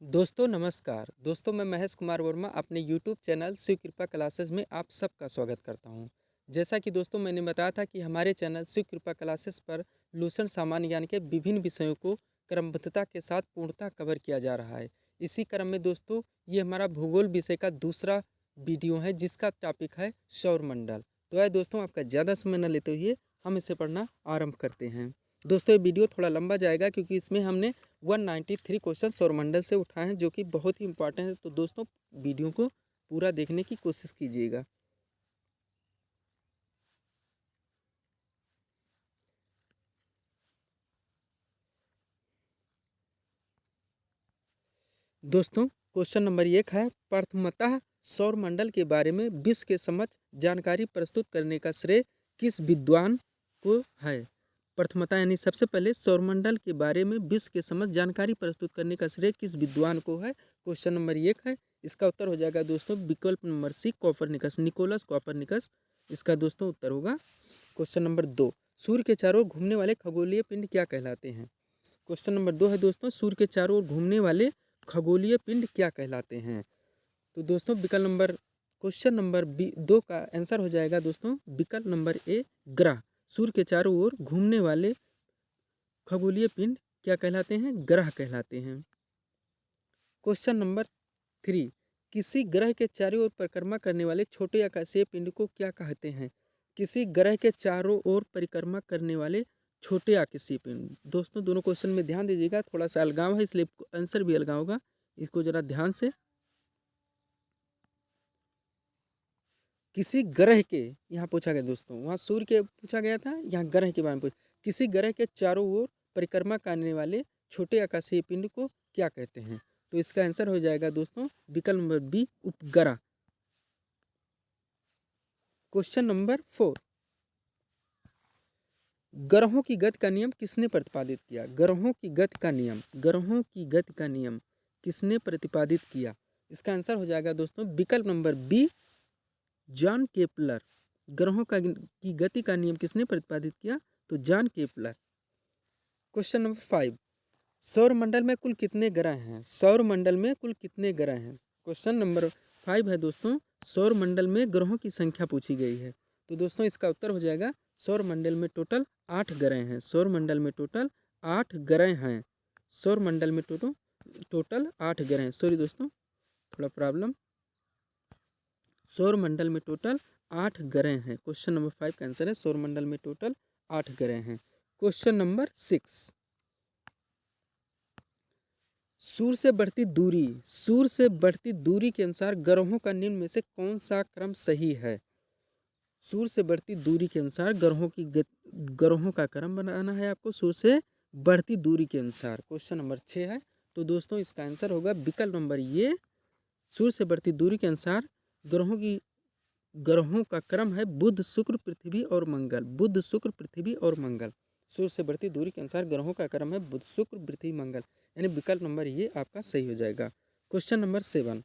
दोस्तों नमस्कार। दोस्तों मैं महेश कुमार वर्मा अपने यूट्यूब चैनल शिव कृपा क्लासेस में आप सबका स्वागत करता हूं। जैसा कि दोस्तों मैंने बताया था कि हमारे चैनल शिव कृपा क्लासेस पर लूसन सामान्य ज्ञान के विभिन्न विषयों को क्रमबद्धता के साथ पूर्णतः कवर किया जा रहा है। इसी क्रम में दोस्तों ये हमारा भूगोल विषय का दूसरा वीडियो है जिसका टॉपिक है सौरमंडल। तो आइए दोस्तों आपका ज़्यादा समय न लेते हुए हम इसे पढ़ना आरंभ करते हैं। दोस्तों ये वीडियो थोड़ा लंबा जाएगा क्योंकि इसमें हमने 193 क्वेश्चन सौरमंडल से उठाए हैं जो कि बहुत ही इंपॉर्टेंट है। तो दोस्तों वीडियो को पूरा देखने की कोशिश कीजिएगा। दोस्तों क्वेश्चन नंबर 1 है, प्रथमतः सौरमंडल के बारे में विश्व के समक्ष जानकारी प्रस्तुत करने का श्रेय किस विद्वान को है। प्रथमतः यानी सबसे पहले सौरमंडल के बारे में विश्व के समक्ष जानकारी प्रस्तुत करने का श्रेय किस विद्वान को है। क्वेश्चन नंबर 1 है, इसका उत्तर हो जाएगा दोस्तों विकल्प number C, Copernicus, Nicolaus Copernicus इसका दोस्तों उत्तर होगा। क्वेश्चन नंबर 2, सूर्य के चारों ओर घूमने वाले खगोलीय पिंड क्या कहलाते हैं। क्वेश्चन नंबर 2 है दोस्तों, सूर्य के चारों ओर घूमने वाले खगोलीय पिंड क्या कहलाते हैं। तो दोस्तों विकल्प नंबर क्वेश्चन नंबर बी 2 का आंसर हो जाएगा दोस्तों विकल्प नंबर ए, ग्रह। सूर्य के चारों ओर घूमने वाले खगोलीय पिंड क्या कहलाते हैं, ग्रह कहलाते हैं। क्वेश्चन नंबर 3, किसी ग्रह के चारों ओर परिक्रमा करने वाले छोटे आकाशीय पिंड को क्या कहते हैं। किसी ग्रह के चारों ओर परिक्रमा करने वाले छोटे आकाशीय पिंड। दोस्तों दोनों क्वेश्चन में ध्यान दीजिएगा, थोड़ा सा अलगाव है इसलिए आंसर भी अलगाव होगा, इसको जरा ध्यान से। किसी ग्रह के, यहाँ पूछा गया दोस्तों, वहाँ सूर्य के पूछा गया था, यहाँ ग्रह के बारे में किसी ग्रह के चारों ओर परिक्रमा करने वाले छोटे आकाशीय पिंड को क्या कहते हैं। तो इसका आंसर हो जाएगा दोस्तों विकल्प नंबर बी, उपग्रह। क्वेश्चन नंबर 4, ग्रहों की गति का नियम किसने प्रतिपादित किया। ग्रहों की गति का नियम, ग्रहों की गति का नियम किसने प्रतिपादित किया। इसका आंसर हो जाएगा दोस्तों विकल्प नंबर बी, जॉन केपलर। ग्रहों का की गति का नियम किसने प्रतिपादित किया, तो जॉन केपलर। क्वेश्चन नंबर 5, सौरमंडल में कुल कितने ग्रह हैं। सौरमंडल में कुल कितने ग्रह हैं। क्वेश्चन नंबर 5 है दोस्तों, सौरमंडल में ग्रहों की संख्या पूछी गई है। तो दोस्तों इसका उत्तर हो जाएगा सौरमंडल में टोटल 8 ग्रह हैं। सौरमंडल में टोटल 8 ग्रह हैं। सौरमंडल में टोटल 8 ग्रह हैं। सॉरी दोस्तों थोड़ा प्रॉब्लम, सौरमंडल में टोटल 8 ग्रह हैं। क्वेश्चन नंबर 5 का आंसर है सौरमंडल में टोटल 8 ग्रह हैं। क्वेश्चन नंबर 6, सूर्य से बढ़ती दूरी, सूर्य से बढ़ती दूरी के अनुसार ग्रहों का निम्न में से कौन सा क्रम सही है। सूर्य से बढ़ती दूरी के अनुसार ग्रहों का क्रम बनाना है आपको सूर्य से बढ़ती दूरी के अनुसार। क्वेश्चन नंबर 6 है, तो दोस्तों इसका आंसर होगा विकल्प नंबर ये, सूर्य से बढ़ती दूरी के अनुसार ग्रहों का क्रम है बुध, शुक्र, पृथ्वी और मंगल। बुध, शुक्र, पृथ्वी और मंगल। सूर्य से बढ़ती दूरी के अनुसार ग्रहों का क्रम है बुध, शुक्र, पृथ्वी, मंगल, यानी विकल्प नंबर ये आपका सही हो जाएगा। क्वेश्चन नंबर 7,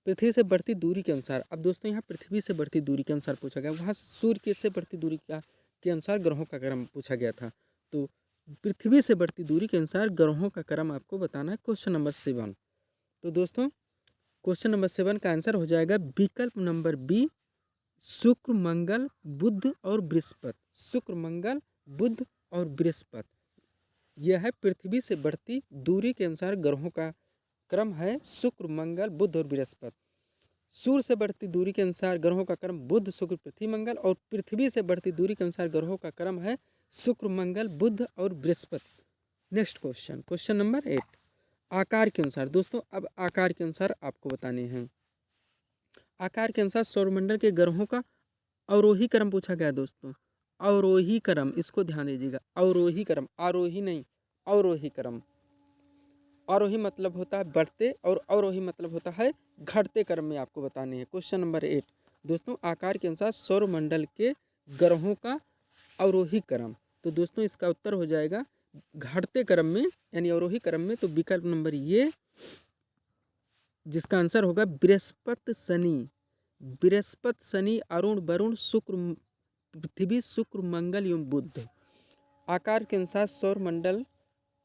पृथ्वी से बढ़ती दूरी के अनुसार। अब दोस्तों यहाँ पृथ्वी से बढ़ती दूरी के अनुसार पूछा गया, वहाँ सूर्य के से बढ़ती दूरी के अनुसार ग्रहों का क्रम पूछा गया था। तो पृथ्वी से बढ़ती दूरी के अनुसार ग्रहों का क्रम आपको बताना है। क्वेश्चन नंबर 7, तो दोस्तों क्वेश्चन नंबर 7 का आंसर हो जाएगा विकल्प नंबर बी, शुक्र, मंगल, बुध और बृहस्पति। शुक्र, मंगल, बुध और बृहस्पति। यह है पृथ्वी से बढ़ती दूरी के अनुसार ग्रहों का क्रम है शुक्र, मंगल, बुध और बृहस्पति। सूर्य से बढ़ती दूरी के अनुसार ग्रहों का क्रम बुध, शुक्र, पृथ्वी, मंगल, और पृथ्वी से बढ़ती दूरी के अनुसार ग्रहों का क्रम है शुक्र, मंगल, बुध और Brihaspati. Next question, question number 8, आकार के अनुसार। दोस्तों अब आकार के अनुसार आपको बताने हैं। आकार के अनुसार सौरमंडल के ग्रहों का अवरोही क्रम पूछा गया दोस्तों। अवरोही क्रम, इसको ध्यान दीजिएगा, अवरोही क्रम, आरोही नहीं, अवरोही क्रम। आरोही मतलब होता है बढ़ते और अवरोही मतलब होता है घटते क्रम में आपको बताने हैं। क्वेश्चन नंबर 8, दोस्तों आकार के अनुसार सौरमंडल के ग्रहों का अवरोही क्रम। तो दोस्तों इसका उत्तर हो जाएगा घटते क्रम में यानी अवरोही क्रम में। तो विकल्प नंबर ये, जिसका आंसर होगा बृहस्पति, शनि। बृहस्पति, शनि, अरुण, वरुण, शुक्र, पृथ्वी, शुक्र, मंगल एवं बुध। आकार के अनुसार सौरमंडल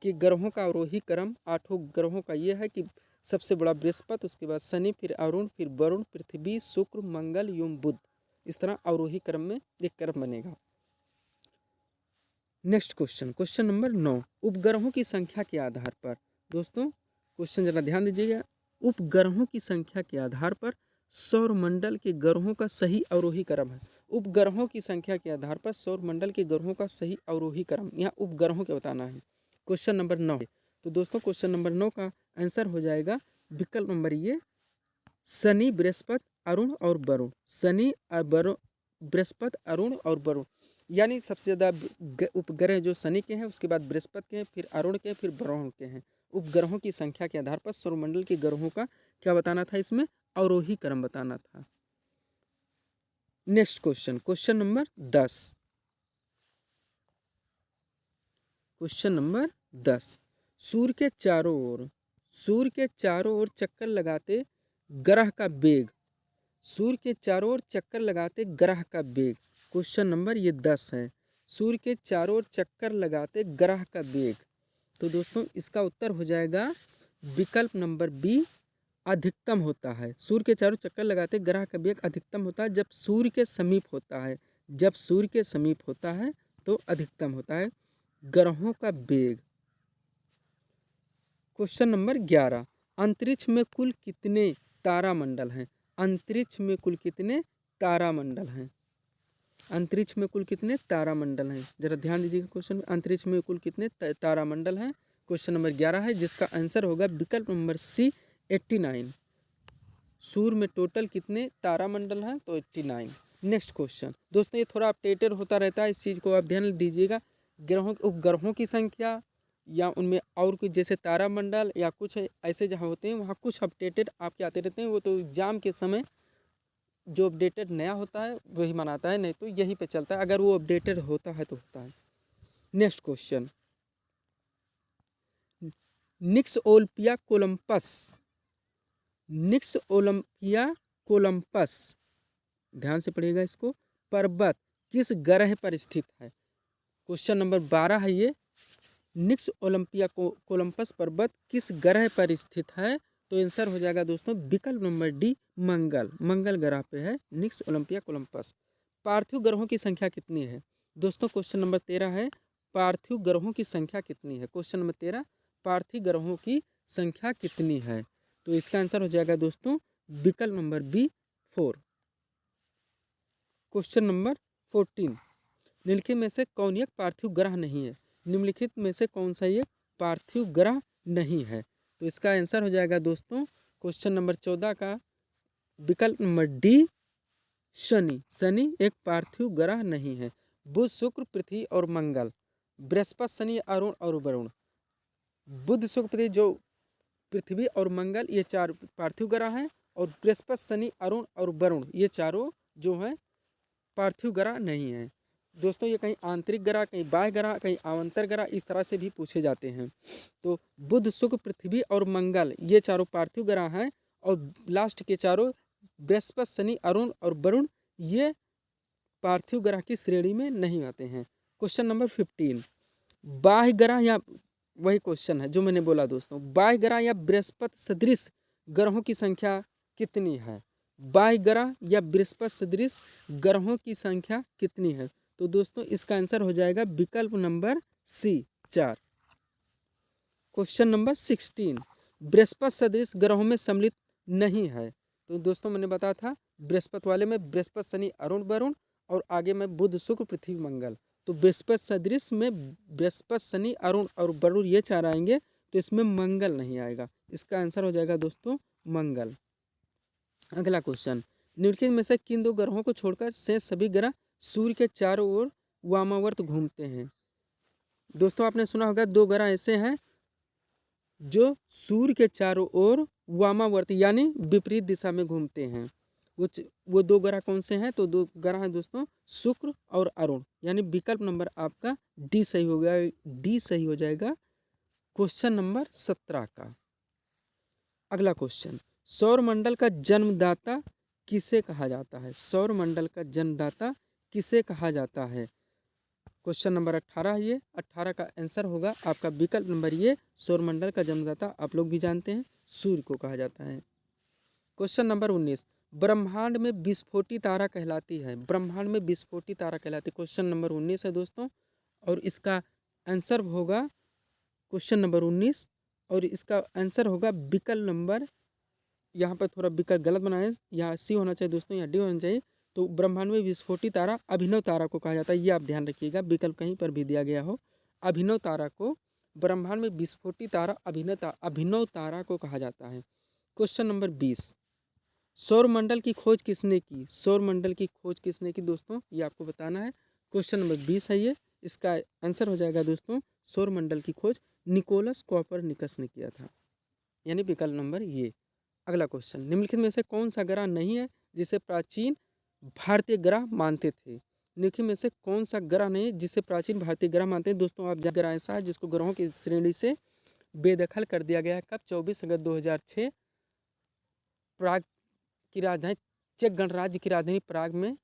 कि ग्रहों का अवरोही क्रम 8 ग्रहों का ये है कि सबसे बड़ा बृहस्पति, उसके बाद शनि, फिर अरुण, फिर वरुण, पृथ्वी, शुक्र, मंगल एवं बुध। इस तरह अवरोही क्रम में एक क्रम बनेगा। नेक्स्ट क्वेश्चन, क्वेश्चन नंबर 9, उपग्रहों की संख्या के आधार पर। दोस्तों क्वेश्चन जरा ध्यान दीजिएगा। उपग्रहों की संख्या के आधार पर सौर मंडल के ग्रहों का सही अवरोही क्रम है। उपग्रहों की संख्या के आधार पर सौर मंडल के ग्रहों का सही अवरोही क्रम, यहाँ उपग्रहों के बताना है। Question number 9। तो दोस्तों क्वेश्चन नंबर 9 का आंसर हो जाएगा विकल्प नंबर ये, शनि, बृहस्पति, अरुण और वरुण। शनि, बृहस्पति, अरुण और वरुण, यानी सबसे ज़्यादा उपग्रह जो शनि के हैं, उसके बाद बृहस्पति के हैं, फिर अरुण के, फिर वरुण के हैं। उपग्रहों की संख्या के आधार पर सौरमंडल के ग्रहों का क्या बताना था, इसमें अवरोही क्रम बताना था। Next question, question number 10। Question number 10, सूर्य के चारों ओर चक्कर लगाते ग्रह का वेग। सूर्य के चारों ओर चक्कर लगाते ग्रह का वेग। क्वेश्चन नंबर ये 10 है। सूर्य के चारों ओर चक्कर लगाते ग्रह का वेग। तो दोस्तों इसका उत्तर हो जाएगा विकल्प नंबर बी, अधिकतम होता है। सूर्य के चारों चक्कर लगाते ग्रह का वेग अधिकतम होता है जब सूर्य के समीप होता है। जब सूर्य के समीप होता है तो अधिकतम होता है ग्रहों का वेग। क्वेश्चन नंबर 11, अंतरिक्ष में कुल कितने तारामंडल हैं। अंतरिक्ष में कुल कितने तारामंडल हैं। अंतरिक्ष में कुल कितने तारामंडल हैं, जरा ध्यान दीजिएगा क्वेश्चन में। अंतरिक्ष में कुल कितने तारामंडल हैं। क्वेश्चन नंबर 11 है, जिसका आंसर होगा विकल्प नंबर सी, 89। सूर्य में टोटल कितने तारामंडल हैं, तो 89। नेक्स्ट क्वेश्चन, दोस्तों ये थोड़ा अपडेटेड होता रहता है, इस चीज़ को आप ध्यान दीजिएगा। ग्रहों, उपग्रहों की संख्या या उनमें और कुछ जैसे तारामंडल या कुछ ऐसे जहाँ होते हैं वहाँ कुछ अपडेटेड आपके आते रहते हैं। वो तो एग्जाम के समय जो अपडेटेड नया होता है वही मनाता है, नहीं तो यहीं पे चलता है। अगर वो अपडेटेड होता है तो होता है। नेक्स्ट क्वेश्चन, निक्स ओलंपिया कोलंपस। निक्स ओलंपिया कोलंपस, ध्यान से पढ़िएगा इसको, पर्वत किस ग्रह पर स्थित है। क्वेश्चन नंबर 12 है ये, निक्स ओलंपिया कोलंपस पर्वत किस ग्रह पर स्थित है। तो आंसर हो जाएगा दोस्तों विकल्प नंबर डी, मंगल। मंगल ग्रह पे है निक्स ओलंपिया कोलंपस। पार्थिव ग्रहों की संख्या कितनी है। दोस्तों क्वेश्चन नंबर 13 है, पार्थिव ग्रहों की संख्या कितनी है। क्वेश्चन नंबर 13, पार्थिव ग्रहों की संख्या कितनी है। तो इसका आंसर हो जाएगा दोस्तों विकल्प नंबर बी, 4। क्वेश्चन नंबर 14, निम्नलिखित में से कौन एक पार्थिव ग्रह नहीं है। निम्नलिखित में से कौन सा ये पार्थिव ग्रह नहीं है। तो इसका आंसर हो जाएगा दोस्तों क्वेश्चन नंबर 14 का विकल्प नंबर डी, शनि। शनि एक पार्थिव ग्रह नहीं है। बुध, शुक्र, पृथ्वी और मंगल, बृहस्पति, शनि, अरुण और वरुण। बुध, शुक्र, पृथ्वी, जो पृथ्वी और मंगल ये 4 पार्थिव ग्रह हैं, और बृहस्पति, शनि, अरुण और वरुण ये चारों जो हैं पार्थिव ग्रह नहीं हैं। दोस्तों ये कहीं आंतरिक ग्रह, कहीं बाह्य ग्रह, कहीं अवान्तर ग्रह, इस तरह से भी पूछे जाते हैं। तो बुध, शुक्र, पृथ्वी और मंगल ये चारों पार्थिव ग्रह हैं, और लास्ट के चारों बृहस्पति, शनि, अरुण और वरुण ये पार्थिव ग्रह की श्रेणी में नहीं आते हैं। क्वेश्चन नंबर 15, बाह्य ग्रह या, वही क्वेश्चन है जो मैंने बोला दोस्तों, बाह्य ग्रह या बृहस्पति सदृश ग्रहों की संख्या कितनी है। बाह्य ग्रह या बृहस्पति सदृश ग्रहों की संख्या कितनी है। तो दोस्तों इसका आंसर हो जाएगा विकल्प नंबर सी, 4। क्वेश्चन नंबर 16, बृहस्पति सदृश ग्रहों में सम्मिलित नहीं है। तो दोस्तों मैंने बताया था बृहस्पति वाले में बृहस्पति, शनि, अरुण, वरुण, और आगे में बुध, शुक्र, पृथ्वी, मंगल। तो बृहस्पति सदृश में बृहस्पति, शनि, अरुण और वरुण ये 4 आएंगे, तो इसमें मंगल नहीं आएगा। इसका आंसर हो जाएगा दोस्तों मंगल। अगला क्वेश्चन, निम्नलिखित में से किन 2 ग्रहों को छोड़कर शेष सभी ग्रह सूर्य के चारों ओर वामावर्त घूमते हैं। दोस्तों आपने सुना होगा 2 ग्रह ऐसे हैं जो सूर्य के चारों ओर वामावर्त यानी विपरीत दिशा में घूमते हैं। वो 2 ग्रह कौन से हैं। तो 2 ग्रह हैं दोस्तों शुक्र और अरुण, यानी विकल्प नंबर आपका डी सही हो गया, डी सही हो जाएगा क्वेश्चन नंबर 17 का। अगला क्वेश्चन, सौरमंडल का जन्मदाता किसे कहा जाता है। सौरमंडल का जन्मदाता किसे कहा जाता है। क्वेश्चन नंबर 18 है ये। 18 का आंसर होगा आपका विकल्प नंबर ये, सौरमंडल का जन्मदाता आप लोग भी जानते हैं सूर्य को कहा जाता है। क्वेश्चन नंबर 19, ब्रह्मांड में विस्फोटी तारा कहलाती है, ब्रह्मांड में विस्फोटी तारा कहलाती है। क्वेश्चन नंबर 19 है दोस्तों, और इसका आंसर होगा क्वेश्चन नंबर 19, और इसका आंसर होगा विकल्प नंबर, यहाँ पर थोड़ा विकल्प गलत बनाए हैं, यहाँ सी होना चाहिए दोस्तों, यहाँ डी होना चाहिए। तो ब्रह्मांड में विस्फोटी तारा अभिनव तारा को कहा जाता है, ये आप ध्यान रखिएगा, विकल्प कहीं पर भी दिया गया हो, अभिनव तारा को, ब्रह्मांड में विस्फोटी तारा अभिनव तारा को कहा जाता है। क्वेश्चन नंबर 20, सौरमंडल की खोज किसने की, सौरमंडल की खोज किसने की दोस्तों, ये आपको बताना है। क्वेश्चन नंबर 20 है ये, इसका आंसर हो जाएगा दोस्तों सौरमंडल की खोज निकोलस कोपरनिकस ने किया था, यानी विकल्प नंबर ये। अगला क्वेश्चन, निम्नलिखित में से कौन सा ग्रह नहीं है जिसे प्राचीन भारतीय ग्रह मानते थे, निम्नलिखित में से कौन सा ग्रह नहीं है जिसे प्राचीन भारतीय ग्रह मानते हैं दोस्तों। आप ग्रह ऐसा है जिसको ग्रहों की श्रेणी से बेदखल कर दिया गया है, कब, 24 अगस्त 2006 प्राग की राजधानी, चेक गणराज्य की राजधानी प्राग में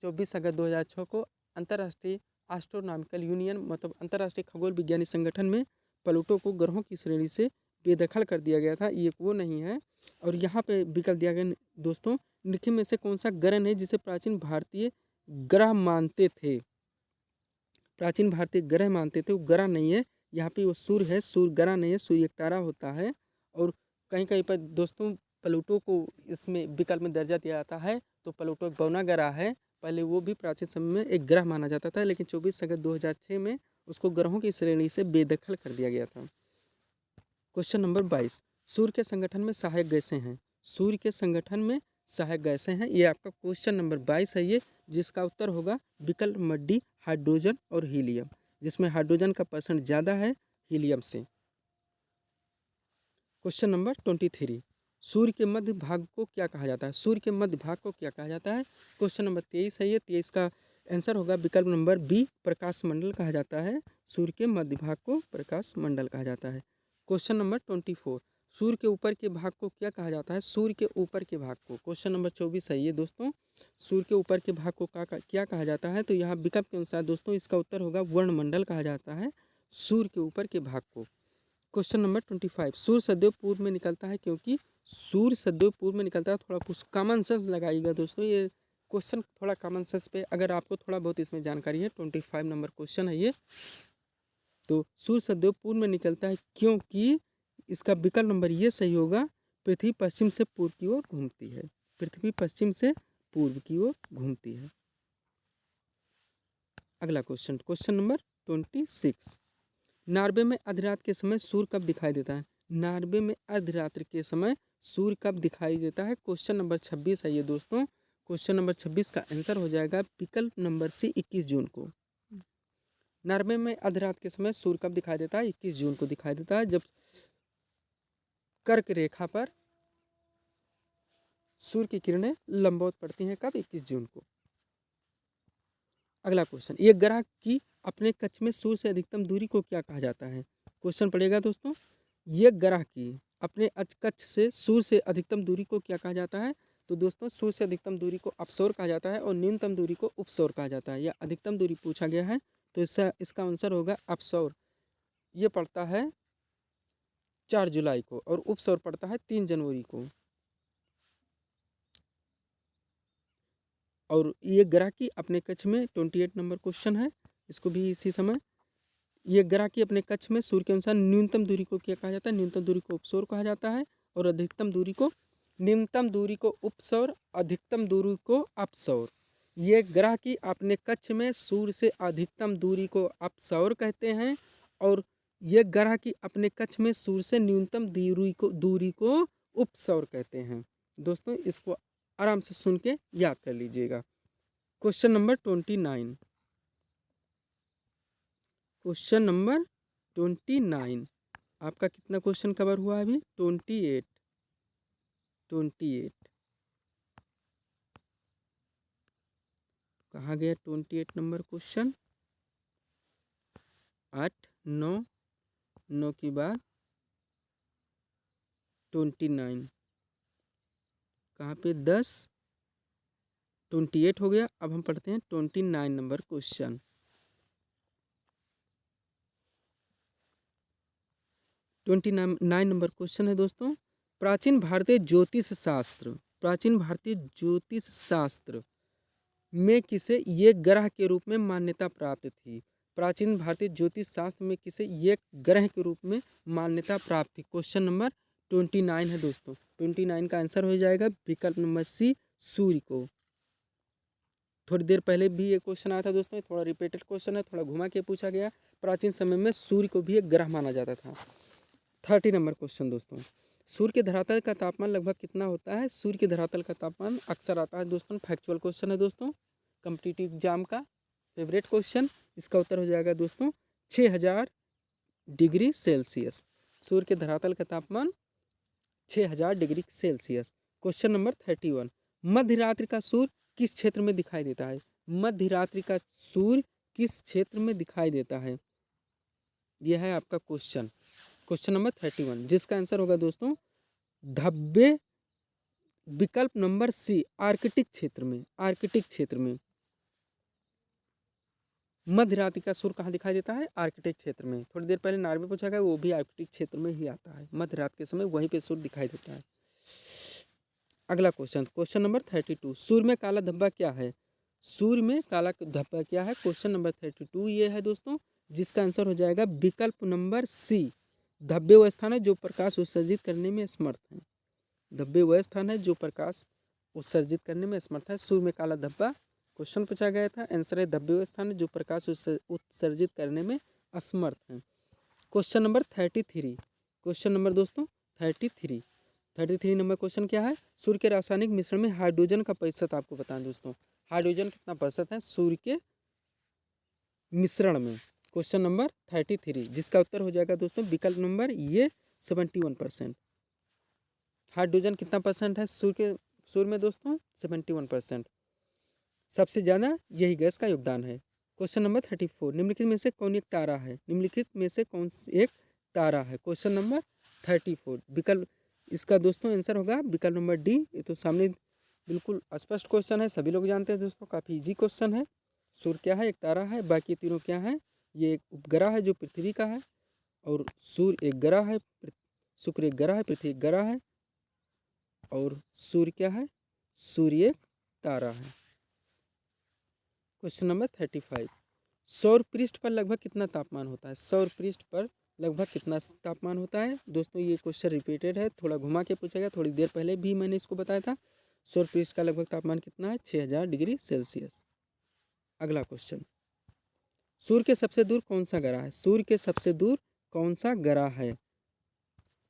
24 अगस्त 2006 को अंतर्राष्ट्रीय एस्ट्रोनॉमिकल यूनियन मतलब अंतर्राष्ट्रीय खगोल विज्ञानी संगठन में प्लूटो को ग्रहों की श्रेणी से बेदखल कर दिया गया था, ये वो नहीं है। और यहाँ पे विकल्प दिया गया दोस्तों, निम्नलिखित में से कौन सा ग्रह नहीं जिसे प्राचीन भारतीय ग्रह मानते थे, प्राचीन भारतीय ग्रह मानते थे, वो ग्रह नहीं है, यहाँ पे वो सूर्य है, सूर्य ग्रह नहीं है, सूर्य एक तारा होता है। और कहीं कहीं पर दोस्तों प्लूटो को इसमें विकल्प में दर्जा दिया जाता है, तो प्लूटो एक बौना ग्रह है, पहले वो भी प्राचीन समय में एक ग्रह माना जाता था, लेकिन 24 अगस्त 2006 में उसको ग्रहों की श्रेणी से बेदखल कर दिया गया था। क्वेश्चन नंबर 22, सूर्य के संगठन में सहायक गैसें हैं, सूर्य के संगठन में सहायक गैसें हैं, ये आपका क्वेश्चन नंबर 22 है ये, जिसका उत्तर होगा विकल्प नंबर डी, हाइड्रोजन और हीलियम, जिसमें हाइड्रोजन का परसेंट ज़्यादा है हीलियम से। क्वेश्चन नंबर 23, सूर्य के मध्य भाग को क्या कहा जाता है, सूर्य के मध्य भाग को क्या कहा जाता है। क्वेश्चन नंबर 23 है ये, 23 का आंसर होगा विकल्प नंबर बी, प्रकाश मंडल कहा जाता है, सूर्य के मध्य भाग को प्रकाश मंडल कहा जाता है। क्वेश्चन नंबर 24, सूर्य के ऊपर के भाग को क्या कहा जाता है, सूर्य के ऊपर के भाग को, क्वेश्चन नंबर 24 है ये दोस्तों, सूर्य के ऊपर के भाग को क्या कहा जाता है, तो यहाँ विकल्प के अनुसार दोस्तों इसका उत्तर होगा वर्णमंडल कहा जाता है सूर्य के ऊपर के भाग को। क्वेश्चन नंबर 25, सूर्य सदैव पूर्व में निकलता है क्योंकि, सूर्य सदैव पूर्व में निकलता है, थोड़ा कुछ कॉमन सेंस लगाइएगा दोस्तों, ये क्वेश्चन थोड़ा कॉमन सेंस पे अगर आपको थोड़ा बहुत इसमें जानकारी है, 25 नंबर क्वेश्चन है ये। तो सूर्य सदैव पूर्व में निकलता है क्योंकि, इसका विकल्प नंबर ये सही होगा, पृथ्वी पश्चिम से पूर्व की ओर घूमती है, पृथ्वी पश्चिम से पूर्व की ओर घूमती है। अगला क्वेश्चन, क्वेश्चन नंबर 26, नॉर्वे में अर्धरात्र के समय सूर्य कब दिखाई देता है, नॉर्वे में अर्धरात्र के समय सूर्य कब दिखाई देता है। क्वेश्चन नंबर 26 है ये दोस्तों, क्वेश्चन नंबर 26 का आंसर हो जाएगा विकल्प नंबर सी, 21 जून को। नॉर्वे में अर्धरात्र के समय सूर्य कब दिखाई देता है, 21 जून को दिखाई देता है, जब कर्क रेखा पर सूर्य की किरणें लंबवत पड़ती हैं, कब, 21 जून को। अगला क्वेश्चन, एक ग्रह की अपने कक्ष में सूर्य से अधिकतम दूरी को क्या कहा जाता है। क्वेश्चन पड़ेगा दोस्तों, ये ग्रह की अपने कक्ष से सूर्य से अधिकतम दूरी को क्या कहा जाता है, तो दोस्तों सूर्य से अधिकतम दूरी को अपसौर कहा जाता है और न्यूनतम दूरी को उपसौर कहा जाता है, या अधिकतम दूरी पूछा गया है तो इसका आंसर होगा अपसौर, ये पड़ता है 4 जुलाई को और उपसौर पड़ता है 3 जनवरी को। और ये ग्रह की अपने कक्ष में 28 नंबर क्वेश्चन है, इसको भी इसी समय, ये ग्रह की अपने कक्ष में सूर्य के अनुसार न्यूनतम दूरी को क्या कहा जाता है, न्यूनतम दूरी को उपसौर कहा जाता है, और अधिकतम दूरी को, न्यूनतम दूरी को उपसौर, अधिकतम दूरी को अपसौर। ये ग्रह की अपने कक्ष में सूर्य से अधिकतम दूरी को अपसौर कहते हैं, और ये ग्रह की अपने कक्ष में सूर्य से न्यूनतम दूरी को उपसौर कहते हैं। दोस्तों इसको आराम से सुन के याद कर लीजिएगा। क्वेश्चन नंबर 29, क्वेश्चन नंबर 29, आपका कितना क्वेश्चन कवर हुआ अभी, 28, कहाँ गया 28 नंबर क्वेश्चन, 8, 9, 9 के बाद 29, कहाँ पे 10, 28 हो गया। अब हम पढ़ते हैं 29 नंबर क्वेश्चन। 29 नंबर क्वेश्चन है दोस्तों, प्राचीन भारतीय ज्योतिष शास्त्र में किसे ये ग्रह के रूप में मान्यता प्राप्त थी? प्राचीन भारतीय ज्योतिष शास्त्र में किसे ये ग्रह के रूप में मान्यता प्राप्त थी? क्वेश्चन नंबर 29 है दोस्तों। 29 का आंसर हो जाएगा विकल्प नंबर सी, सूर्य को। थोड़ी देर पहले भी ये क्वेश्चन आया था दोस्तों, थोड़ा रिपीटेड क्वेश्चन है, थोड़ा घुमा के पूछा गया। प्राचीन समय में सूर्य को भी एक ग्रह माना जाता था। 30 नंबर क्वेश्चन दोस्तों, सूर्य के धरातल का तापमान लगभग कितना होता है? सूर्य के धरातल का तापमान अक्सर आता है दोस्तों, फैक्चुअल क्वेश्चन है दोस्तों, कॉम्पिटिटिव एग्जाम का फेवरेट क्वेश्चन। इसका उत्तर हो जाएगा दोस्तों 6000 डिग्री सेल्सियस। सूर्य के धरातल का तापमान 6000 डिग्री सेल्सियस। क्वेश्चन नंबर 31, मध्य रात्रि का सूर्य किस क्षेत्र में दिखाई देता है? मध्य रात्रि का सूर्य किस क्षेत्र में दिखाई देता है? यह है आपका क्वेश्चन, क्वेश्चन नंबर 31, जिसका आंसर होगा दोस्तों धब्बे, विकल्प नंबर सी, आर्कटिक क्षेत्र में। आर्कटिक क्षेत्र में मध्य रात्रि का सूर्य कहाँ दिखाई देता है? आर्कटिक क्षेत्र में। थोड़ी देर पहले नार्वे पूछा गया, वो भी आर्कटिक क्षेत्र में ही आता है। मध्य रात के समय वहीं पे सूर्य दिखाई देता है। अगला क्वेश्चन, क्वेश्चन नंबर 32, सूर्य में काला धब्बा क्या है? सूर्य में काला धब्बा क्या है? क्वेश्चन नंबर 32 ये है दोस्तों, जिसका आंसर हो जाएगा विकल्प नंबर सी, धब्बे वह स्थान है जो प्रकाश उत्सर्जित करने में समर्थ है। धब्बे वह स्थान है जो प्रकाश उत्सर्जित करने में समर्थ है। सूर्य में काला धब्बा क्वेश्चन पूछा गया था, आंसर है धब्बे वह स्थान है जो प्रकाश उत्सर्जित करने में असमर्थ है। क्वेश्चन नंबर 33, क्वेश्चन नंबर दोस्तों 33 नंबर क्वेश्चन क्या है? सूर्य के रासायनिक मिश्रण में हाइड्रोजन का प्रतिशत आपको बताएं दोस्तों। हाइड्रोजन कितना प्रतिशत है सूर्य के मिश्रण में? क्वेश्चन नंबर 33, जिसका उत्तर हो जाएगा दोस्तों विकल्प नंबर ये 71%। हाइड्रोजन कितना परसेंट है सूर्य में दोस्तों? 71%। सबसे ज़्यादा यही गैस का योगदान है। क्वेश्चन नंबर 34, निम्नलिखित में से कौन एक तारा है? निम्नलिखित में से कौन एक तारा है? क्वेश्चन नंबर 34, विकल्प इसका दोस्तों आंसर होगा विकल्प नंबर डी। ये तो सामने बिल्कुल स्पष्ट क्वेश्चन है, सभी लोग जानते हैं दोस्तों, काफ़ी इजी क्वेश्चन है। सूर्य क्या है? एक तारा है। बाकी तीनों क्या है? ये एक उपग्रह है जो पृथ्वी का है, और सूर्य एक ग्रह है, शुक्र एक ग्रह है, पृथ्वी एक ग्रह है, और सूर्य क्या है? सूर्य एक तारा है। क्वेश्चन नंबर 35, सौर पृष्ठ पर लगभग कितना तापमान होता है? सौर पृष्ठ पर लगभग कितना तापमान होता है? दोस्तों ये क्वेश्चन रिपीटेड है, थोड़ा घुमा के पूछा गया, थोड़ी देर पहले भी मैंने इसको बताया था। सौर पृष्ठ का लगभग तापमान कितना है? 6000 डिग्री सेल्सियस। अगला क्वेश्चन, सूर्य के सबसे दूर कौन सा ग्रह है? सूर्य के सबसे दूर कौन सा ग्रह है?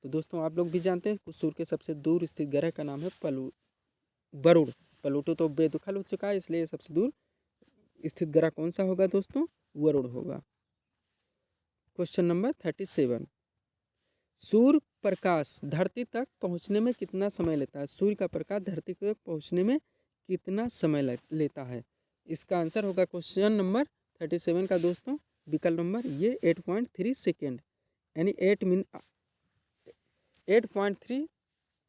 तो दोस्तों आप लोग भी जानते हैं सूर्य के सबसे दूर स्थित ग्रह का नाम है वरुण। प्लूटो तो बेदखल हो चुका है, इसलिए सबसे दूर स्थित ग्रह कौन सा होगा दोस्तों? वरुण होगा। क्वेश्चन नंबर 37, सूर्य प्रकाश धरती तक पहुंचने में कितना समय लेता है? सूर्य का प्रकाश धरती तक पहुंचने में कितना समय लेता है? इसका आंसर होगा क्वेश्चन नंबर 37 का दोस्तों विकल्प नंबर ये 8.3 सेकेंड, यानी 8.3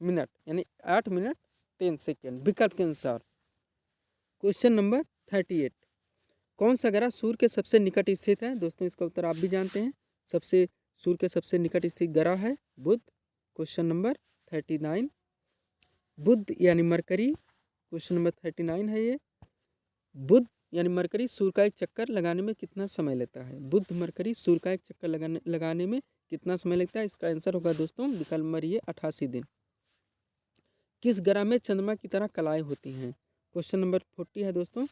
मिनट, यानी 8 मिनट 10 सेकेंड विकल्प के अनुसार। क्वेश्चन नंबर 38, कौन सा ग्रह सूर्य के सबसे निकट स्थित है? दोस्तों इसका उत्तर आप भी जानते हैं, सूर्य के सबसे निकट स्थित ग्रह है बुध। क्वेश्चन नंबर 39, बुध यानी मरकरी। क्वेश्चन नंबर 39 है ये, बुध यानी मरकरी सूर्य का एक चक्कर लगाने में कितना समय लेता है? बुध मरकरी सूर्य का एक चक्कर लगाने में कितना समय लगता है? इसका आंसर होगा दोस्तों विकल्प नंबर ये 88 दिन। किस ग्रह में चंद्रमा की तरह कलाएं होती हैं? क्वेश्चन नंबर 40 है दोस्तों,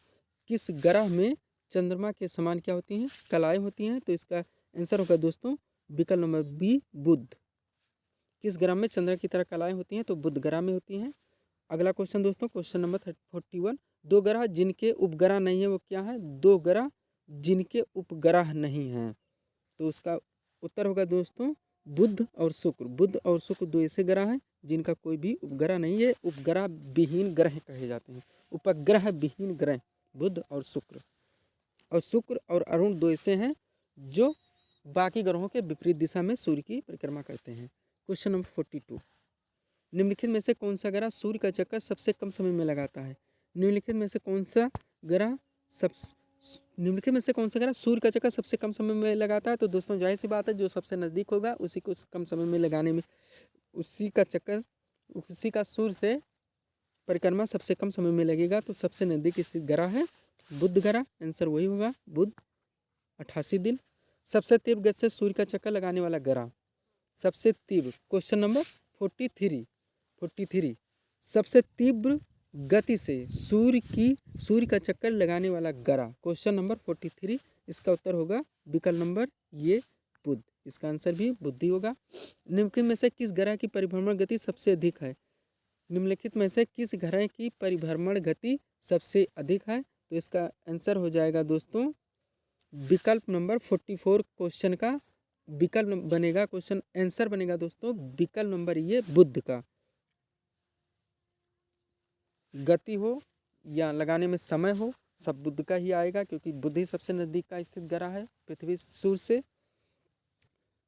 किस ग्रह में चंद्रमा के समान क्या होती हैं? कलाएं होती हैं। तो इसका आंसर होगा दोस्तों विकल्प नंबर बी, बुध। किस ग्रह में चंद्रमा की तरह कलाएं होती हैं? तो बुध ग्रह में होती हैं। अगला क्वेश्चन दोस्तों, क्वेश्चन नंबर 41, दो ग्रह जिनके उपग्रह नहीं है वो क्या है? दो ग्रह जिनके उपग्रह नहीं हैं, तो उसका उत्तर होगा दोस्तों बुध और शुक्र। बुध और शुक्र दो ऐसे ग्रह हैं जिनका कोई भी उपग्रह नहीं है, उपग्रह विहीन ग्रह कहे जाते हैं, उपग्रह विहीन ग्रह बुध और शुक्र। और शुक्र और अरुण दो ऐसे हैं जो बाकी ग्रहों के विपरीत दिशा में सूर्य की परिक्रमा करते हैं। क्वेश्चन नंबर 42, निम्नलिखित में से कौन सा ग्रह सूर्य का चक्कर सबसे कम समय में लगाता है? निम्नलिखित में से कौन सा ग्रह निम्नलिखित में से कौन सा ग्रह सूर्य का चक्कर सबसे कम समय में लगाता है? तो दोस्तों जाहिर सी बात है, जो सबसे नज़दीक होगा उसी को कम समय में लगाने में, उसी का चक्कर, उसी का सूर्य से परिक्रमा सबसे कम समय में लगेगा। तो सबसे नज़दीक स्थित ग्रह है बुध ग्रह, आंसर वही होगा बुध, 88 दिन। सबसे तीव्र गति से सूर्य का चक्कर लगाने वाला ग्रह, सबसे तीव्र, क्वेश्चन नंबर 43, सबसे तीव्र गति से सूर्य का चक्कर लगाने वाला ग्रह, क्वेश्चन नंबर 43, इसका उत्तर होगा विकल्प नंबर ये बुध, इसका आंसर भी बुध ही होगा। निम्नलिखित में से किस ग्रह की परिभ्रमण गति सबसे अधिक है? निम्नलिखित में से किस ग्रह की परिभ्रमण गति सबसे अधिक है? तो इसका आंसर हो जाएगा दोस्तों विकल्प नंबर 44, क्वेश्चन का विकल्प बनेगा, क्वेश्चन आंसर बनेगा दोस्तों विकल्प नंबर ये बुध का। गति हो या लगाने में समय हो, सब बुध का ही आएगा, क्योंकि बुध ही सबसे नज़दीक का स्थित ग्रह है पृथ्वी सूर्य से।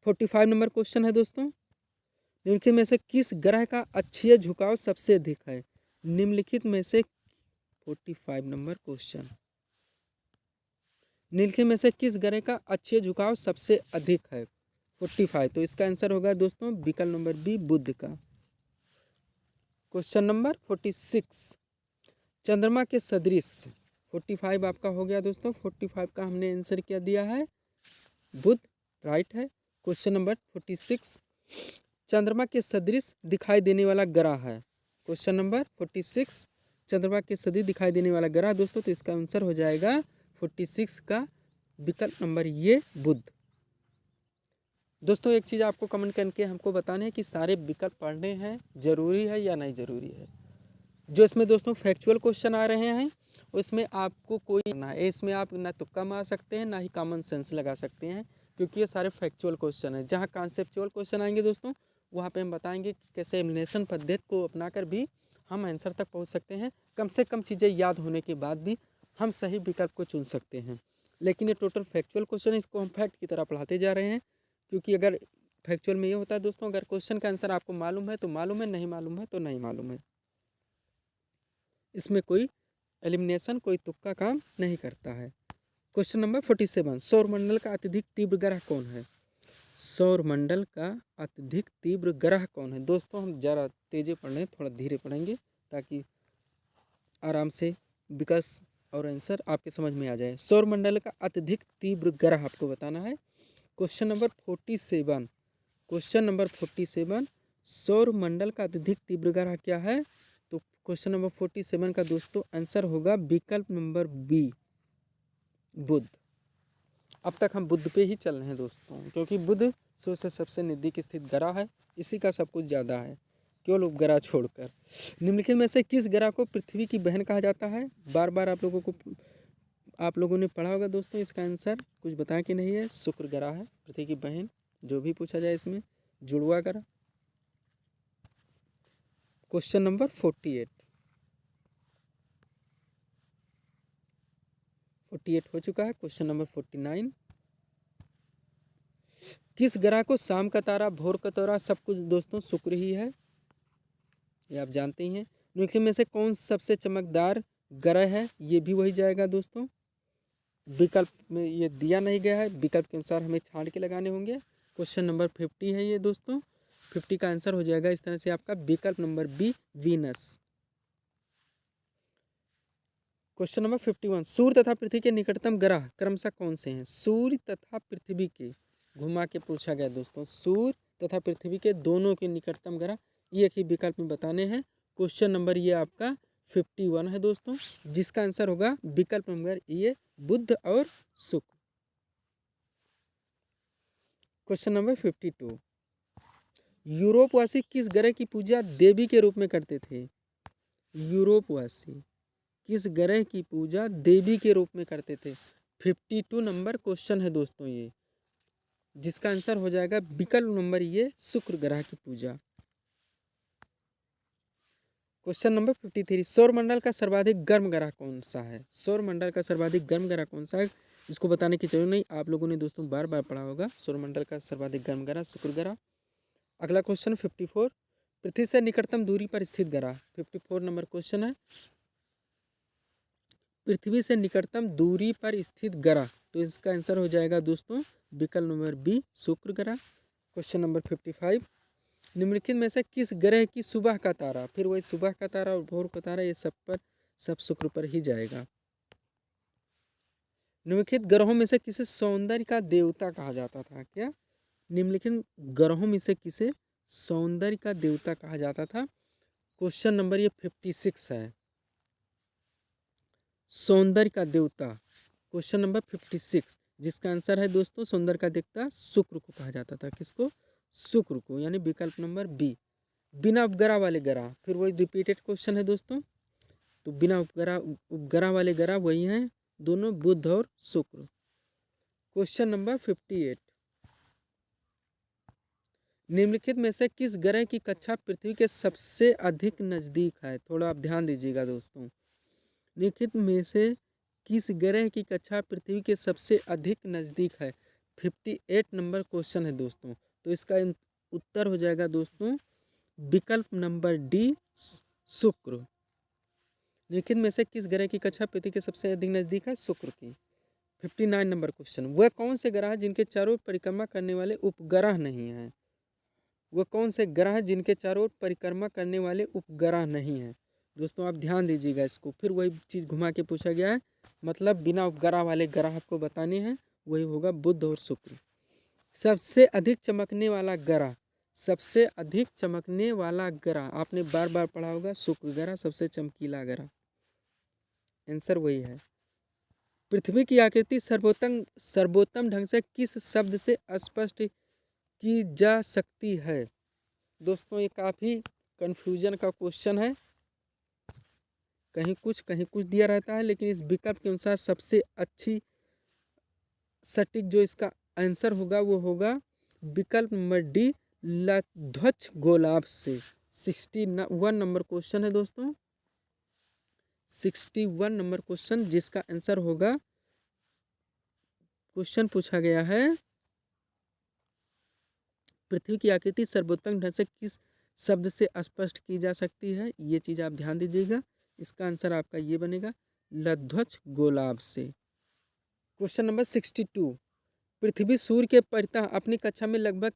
45 नंबर क्वेश्चन है दोस्तों, निम्नलिखित में से किस ग्रह का अक्षीय झुकाव सबसे अधिक है? निम्नलिखित में से 45 नंबर क्वेश्चन, निम्नलिखित में से किस ग्रह का अक्षीय झुकाव सबसे अधिक है? 45, तो इसका आंसर होगा दोस्तों विकल्प नंबर बी बुध का। क्वेश्चन नंबर 46, चंद्रमा के सदृश, 45 आपका हो गया दोस्तों, 45 का हमने आंसर क्या दिया है? बुध, राइट है। क्वेश्चन नंबर 46, चंद्रमा के सदृश दिखाई देने वाला ग्रह है, क्वेश्चन नंबर 46, चंद्रमा के सदृश दिखाई देने वाला ग्रह दोस्तों, तो इसका आंसर हो जाएगा 46 का विकल्प नंबर ये बुध। दोस्तों एक चीज़ आपको कमेंट करके हमको बताना है कि सारे विकल्प पढ़ने हैं, ज़रूरी है या नहीं ज़रूरी है। जो इसमें दोस्तों फैक्चुअल क्वेश्चन आ रहे हैं उसमें आपको कोई ना, इसमें आप ना तुक्का मार सकते हैं ना ही कॉमन सेंस लगा सकते हैं, क्योंकि ये सारे फैक्चुअल क्वेश्चन हैं। जहाँ कॉन्सेप्चुअल क्वेश्चन आएंगे दोस्तों, वहाँ पे हम बताएंगे कि कैसे एलिमिनेशन पद्धति को अपनाकर भी हम आंसर तक पहुँच सकते हैं। कम से कम चीज़ें याद होने के बाद भी हम सही विकल्प को चुन सकते हैं। लेकिन ये टोटल फैक्चुअल क्वेश्चन है, इसको हम फैक्ट की तरह पढ़ाते जा रहे हैं, क्योंकि अगर फैक्चुअल में ये होता है दोस्तों, अगर क्वेश्चन का आंसर आपको मालूम है तो मालूम है, नहीं मालूम है तो नहीं मालूम है, इसमें कोई एलिमिनेशन, कोई तुक्का काम नहीं करता है। क्वेश्चन नंबर 47, सौरमंडल का अत्यधिक तीव्र ग्रह कौन है? सौरमंडल का अत्यधिक तीव्र ग्रह कौन है? दोस्तों हम ज़रा तेज़ी पढ़ रहे हैं, थोड़ा धीरे पढ़ेंगे ताकि आराम से विकल्प और आंसर आपके समझ में आ जाए। सौरमंडल का अत्यधिक तीव्र ग्रह आपको बताना है। क्वेश्चन नंबर 47, क्वेश्चन नंबर 47, सौरमंडल का अत्यधिक तीव्र ग्रह क्या है? तो क्वेश्चन नंबर 47 का दोस्तों आंसर होगा विकल्प नंबर बी बुध। अब तक हम बुध पे ही चल रहे हैं दोस्तों, क्योंकि बुध सूर्य से सबसे नज़दीक स्थित ग्रह है, इसी का सब कुछ ज़्यादा है केवल उपग्रह छोड़कर। निम्नलिखित में से किस ग्रह को पृथ्वी की बहन कहा जाता है? बार बार आप लोगों ने पढ़ा होगा दोस्तों, इसका आंसर कुछ बताया कि नहीं है, शुक्र ग्रह है पृथ्वी की बहन, जो भी पूछा जाए इसमें जुड़वा ग्रह। क्वेश्चन नंबर 48 हो चुका है। क्वेश्चन नंबर 49, किस ग्रह को शाम का तारा, भोर का तारा, सब कुछ दोस्तों शुक्र ही है, ये आप जानते ही हैं। निम्नलिखित में से कौन सबसे चमकदार ग्रह है? ये भी वही जाएगा दोस्तों, विकल्प में ये दिया नहीं गया है, विकल्प के अनुसार हमें छांट के लगाने होंगे। क्वेश्चन नंबर 50 है ये दोस्तों, 50 का आंसर हो जाएगा इस तरह से आपका विकल्प number B Venus. Question number 51, सूर्य तथा पृथ्वी के निकटतम ग्रह क्रमशः कौन से हैं? सूर्य तथा पृथ्वी के घुमा के पूछा गया दोस्तों, सूर्य तथा पृथ्वी के दोनों के निकटतम ग्रह एक ही विकल्प में बताने हैं। क्वेश्चन नंबर ये आपका 51 है दोस्तों, जिसका आंसर होगा विकल्प नंबर ये बुध और शुक्र। क्वेश्चन नंबर 52, यूरोपवासी किस ग्रह की पूजा देवी के रूप में करते थे? यूरोपवासी किस ग्रह की पूजा देवी के रूप में करते थे? 52 नंबर क्वेश्चन है दोस्तों ये, जिसका आंसर हो जाएगा विकल्प नंबर ये शुक्र ग्रह की पूजा। क्वेश्चन नंबर 53, सौरमंडल का सर्वाधिक गर्म ग्रह कौन सा है? सौरमंडल का सर्वाधिक गर्म ग्रह कौन सा है? इसको बताने की जरूरत नहीं, आप लोगों ने दोस्तों बार बार पढ़ा होगा, सौरमंडल का सर्वाधिक गर्म ग्रह शुक्र ग्रह। अगला क्वेश्चन 54, पृथ्वी से निकटतम दूरी पर स्थित ग्रह, 54 नंबर क्वेश्चन है, पृथ्वी से निकटतम दूरी पर स्थित ग्रह, तो इसका आंसर हो जाएगा दोस्तों विकल्प नंबर बी शुक्र ग्रह। क्वेश्चन नंबर 55, निम्नलिखित में से किस ग्रह की सुबह का तारा, फिर वही सुबह का तारा और भोर का तारा, ये सब शुक्र पर ही जाएगा। निम्नलिखित ग्रहों में से किसे सौंदर्य का देवता कहा जाता था, क्या निम्नलिखित ग्रहों में से किसे सौंदर्य का देवता कहा जाता था। क्वेश्चन नंबर ये 56 है, सौंदर्य का देवता, क्वेश्चन नंबर 56, जिसका आंसर है दोस्तों सौंदर्य का देवता शुक्र को कहा जाता था। किसको, शुक्र को, यानी विकल्प नंबर बी। बिना उपग्रह वाले ग्रह, फिर वही रिपीटेड क्वेश्चन है दोस्तों, तो बिना उपग्रह वाले ग्रह वही हैं दोनों, बुध और शुक्र। क्वेश्चन नंबर 58, निम्नलिखित में से किस ग्रह की कक्षा पृथ्वी के सबसे अधिक नजदीक है, थोड़ा आप ध्यान दीजिएगा दोस्तों। निम्नलिखित में से किस ग्रह की कक्षा पृथ्वी के सबसे अधिक नजदीक है, 58 नंबर क्वेश्चन है दोस्तों, तो इसका उत्तर हो जाएगा दोस्तों विकल्प नंबर डी शुक्र। निम्नलिखित में से किस ग्रह की कक्षा पृथ्वी के सबसे अधिक नजदीक है, शुक्र की। 59 नंबर क्वेश्चन, वह कौन से ग्रह जिनके चारों ओर परिक्रमा करने वाले उपग्रह नहीं हैं, वह कौन से ग्रह हैं जिनके चारों ओर परिक्रमा करने वाले उपग्रह नहीं हैं। दोस्तों आप ध्यान दीजिएगा इसको, फिर वही चीज़ घुमा के पूछा गया है, मतलब बिना उपग्रह वाले ग्रह आपको बताने हैं, वही होगा बुध और शुक्र। सबसे अधिक चमकने वाला ग्रह, सबसे अधिक चमकने वाला ग्रह आपने बार बार पढ़ा होगा, शुक्र ग्रह सबसे चमकीला ग्रह, आंसर वही है। पृथ्वी की आकृति सर्वोत्तम ढंग से किस शब्द से स्पष्ट की जा सकती है। दोस्तों ये काफ़ी कन्फ्यूजन का क्वेश्चन है, कहीं कुछ दिया रहता है, लेकिन इस विकल्प के अनुसार सबसे अच्छी सटीक जो इसका आंसर होगा वो होगा विकल्प नंबर डी लध्वज गोलाभ से। 61 नंबर क्वेश्चन है दोस्तों, 61 नंबर क्वेश्चन, जिसका आंसर होगा, क्वेश्चन पूछा गया है पृथ्वी की आकृति सर्वोत्तम ढंग से किस शब्द से स्पष्ट की जा सकती है, ये चीज़ आप ध्यान दीजिएगा, इसका आंसर आपका ये बनेगा लध्वज गोलाभ से। क्वेश्चन नंबर 62, पृथ्वी सूर्य के परितः अपनी कक्षा में लगभग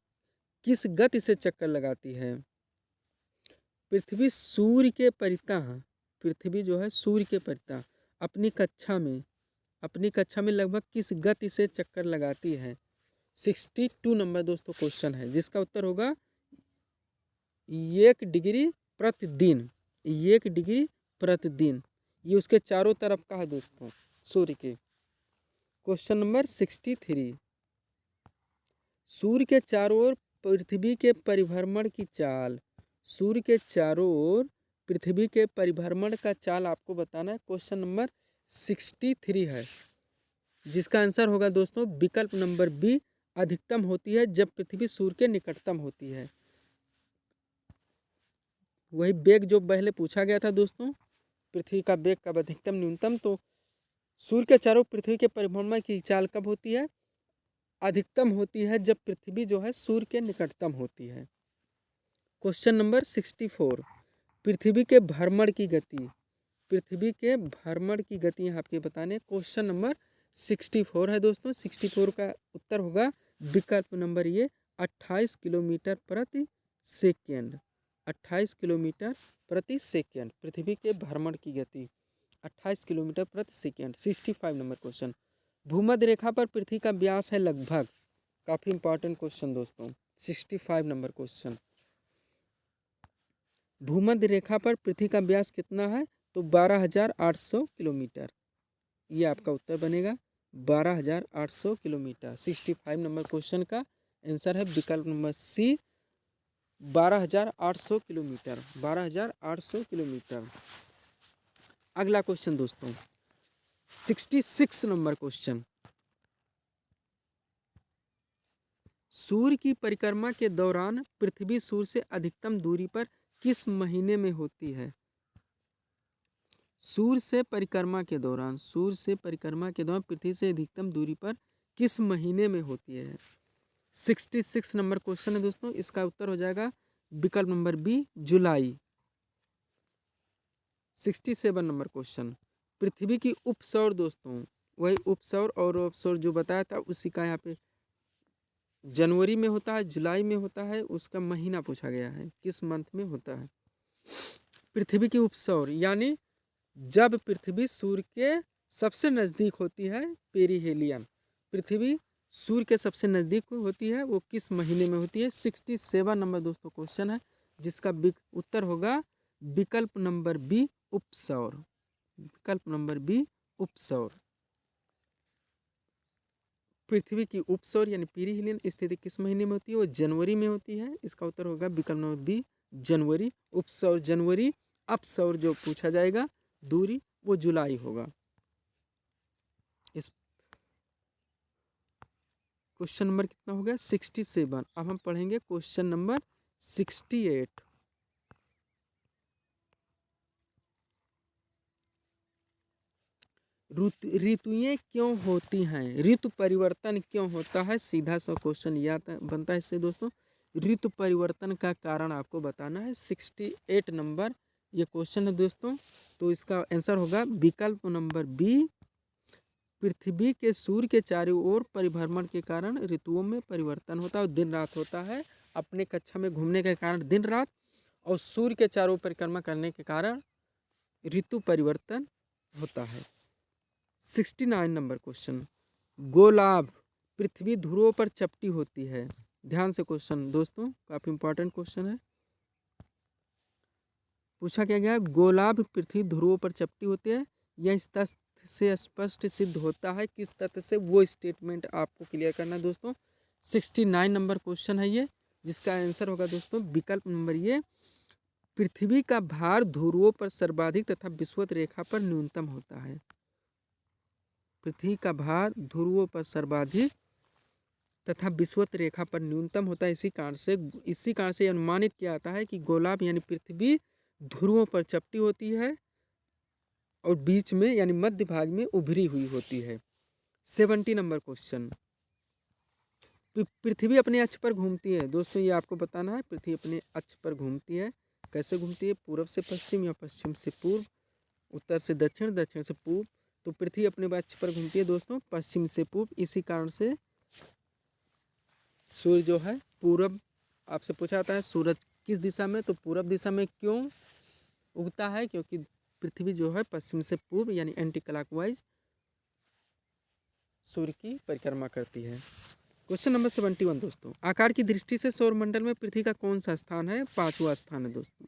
किस गति से चक्कर लगाती है। पृथ्वी सूर्य के परितः, पृथ्वी जो है सूर्य के परितः अपनी कक्षा में लगभग किस गति से चक्कर लगाती है। 62 नंबर दोस्तों क्वेश्चन है, जिसका उत्तर होगा 1 डिग्री प्रतिदिन, 1 डिग्री प्रतिदिन, ये उसके चारों तरफ का है दोस्तों सूर्य के। क्वेश्चन नंबर 63, सूर्य के चारों ओर पृथ्वी के परिभ्रमण की चाल, सूर्य के चारों ओर पृथ्वी के परिभ्रमण का चाल आपको बताना है। क्वेश्चन नंबर 63 है, जिसका आंसर होगा दोस्तों विकल्प नंबर बी, अधिकतम होती है जब पृथ्वी सूर्य के निकटतम होती है। वही वेग जो पहले पूछा गया था दोस्तों, पृथ्वी का वेग कब अधिकतम न्यूनतम, तो सूर्य के चारों पृथ्वी के परिभ्रमण की चाल कब होती है, अधिकतम होती है जब पृथ्वी जो है सूर्य के निकटतम होती है। क्वेश्चन नंबर 64, पृथ्वी के भ्रमण की गति, पृथ्वी के भ्रमण की गति यहाँ आपके बताने। क्वेश्चन नंबर 64 है दोस्तों, 64 का उत्तर होगा विकल्प नंबर ये 28 किलोमीटर प्रति सेकेंड, 28 किलोमीटर प्रति सेकेंड, पृथ्वी के भ्रमण की गति 28 किलोमीटर प्रति सेकेंड। 65 नंबर क्वेश्चन, भूमध्य रेखा पर पृथ्वी का व्यास है लगभग, काफ़ी इंपॉर्टेंट क्वेश्चन दोस्तों। 65 नंबर क्वेश्चन, भूमध्य रेखा पर पृथ्वी का व्यास कितना है, तो 12,800 किलोमीटर, ये आपका उत्तर बनेगा 12,800 किलोमीटर। 65 नंबर क्वेश्चन का आंसर है विकल्प नंबर सी, 12,800 किलोमीटर, 12,800 किलोमीटर। अगला क्वेश्चन दोस्तों 66 नंबर क्वेश्चन, सूर्य की परिक्रमा के दौरान पृथ्वी सूर्य से अधिकतम दूरी पर किस महीने में होती है। सूर्य से परिक्रमा के दौरान, सूर्य से परिक्रमा के दौरान पृथ्वी से अधिकतम दूरी पर किस महीने में होती है। 66 नंबर क्वेश्चन है दोस्तों, इसका उत्तर हो जाएगा विकल्प नंबर बी, जुलाई। 67 नंबर क्वेश्चन, पृथ्वी की उपसौर दोस्तों, वही उपसौर और अपसौर जो बताया था उसी का यहाँ पे जनवरी में होता है, जुलाई में होता है, उसका महीना पूछा गया है, किस मंथ में होता है। पृथ्वी की उपसौर यानी जब पृथ्वी सूर्य के सबसे नज़दीक होती है, पेरिहेलियन। पृथ्वी सूर्य के सबसे नज़दीक होती है, वो किस महीने में होती है। 67 नंबर दोस्तों क्वेश्चन है, जिसका उत्तर होगा विकल्प नंबर बी, उपसौर। विकल्प नंबर बी, उपसौर। पृथ्वी की उपसौर यानी पीरिहिलियन स्थिति किस महीने में होती है, वो जनवरी में होती है। इसका उत्तर होगा विकल्प नंबर बी, जनवरी। उपसौर जनवरी, अपसौर जो पूछा जाएगा दूरी, वो जुलाई होगा। इस क्वेश्चन नंबर कितना हो गया, 67। अब हम पढ़ेंगे क्वेश्चन नंबर 68। ऋतुएं क्यों होती हैं, ऋतु परिवर्तन क्यों होता है, सीधा सा क्वेश्चन याद बनता है इससे दोस्तों। ऋतु परिवर्तन का कारण आपको बताना है। 68 नंबर ये क्वेश्चन है दोस्तों। तो इसका आंसर होगा विकल्प नंबर बी, पृथ्वी के सूर्य के चारों ओर परिभ्रमण के कारण ऋतुओं में परिवर्तन होता है, दिन रात होता है। अपने कक्षा में घूमने के कारण दिन रात, और सूर्य के चारों परिक्रमा करने के कारण ऋतु परिवर्तन होता है। 69 नंबर क्वेश्चन, गोलाभ पृथ्वी ध्रुवों पर चपटी होती है। ध्यान से क्वेश्चन दोस्तों, काफी इंपॉर्टेंट क्वेश्चन है। पूछा क्या गया, गोलाभ पृथ्वी ध्रुवों पर चपटी होती है, यह इस तथ्य से स्पष्ट सिद्ध होता है, किस तथ्य से, वो स्टेटमेंट आपको क्लियर करना है दोस्तों। 69 नंबर क्वेश्चन है ये, जिसका आंसर होगा दोस्तों विकल्प नंबर ये, पृथ्वी का भार ध्रुवों पर सर्वाधिक तथा विषुवत रेखा पर न्यूनतम होता है। पृथ्वी का भार ध्रुवों पर सर्वाधिक तथा विषुवत रेखा पर न्यूनतम होता है। इसी कारण से अनुमानित किया जाता है कि गोलाभ यानी पृथ्वी ध्रुवों पर चपटी होती है और बीच में यानी मध्य भाग में उभरी हुई होती है। 70 नंबर क्वेश्चन, पृथ्वी अपने अक्ष पर घूमती है दोस्तों, ये आपको बताना है। पृथ्वी अपने अक्ष पर घूमती है, कैसे घूमती है, पूर्व से पश्चिम या पश्चिम से पूर्व, उत्तर से दक्षिण, दक्षिण से पूर्व। तो पृथ्वी अपने अक्ष पर घूमती है दोस्तों पश्चिम से पूर्व। इसी कारण से सूर्य जो है पूरब, आपसे पूछा जाता है सूरज किस दिशा में, तो पूरब दिशा में क्यों उगता है, क्योंकि पृथ्वी जो है पश्चिम से पूर्व यानी एंटी क्लॉकवाइज सूर्य की परिक्रमा करती है। क्वेश्चन नंबर 71 दोस्तों, आकार की दृष्टि से सौरमंडल में पृथ्वी का कौन सा स्थान है, पांचवा स्थान है दोस्तों।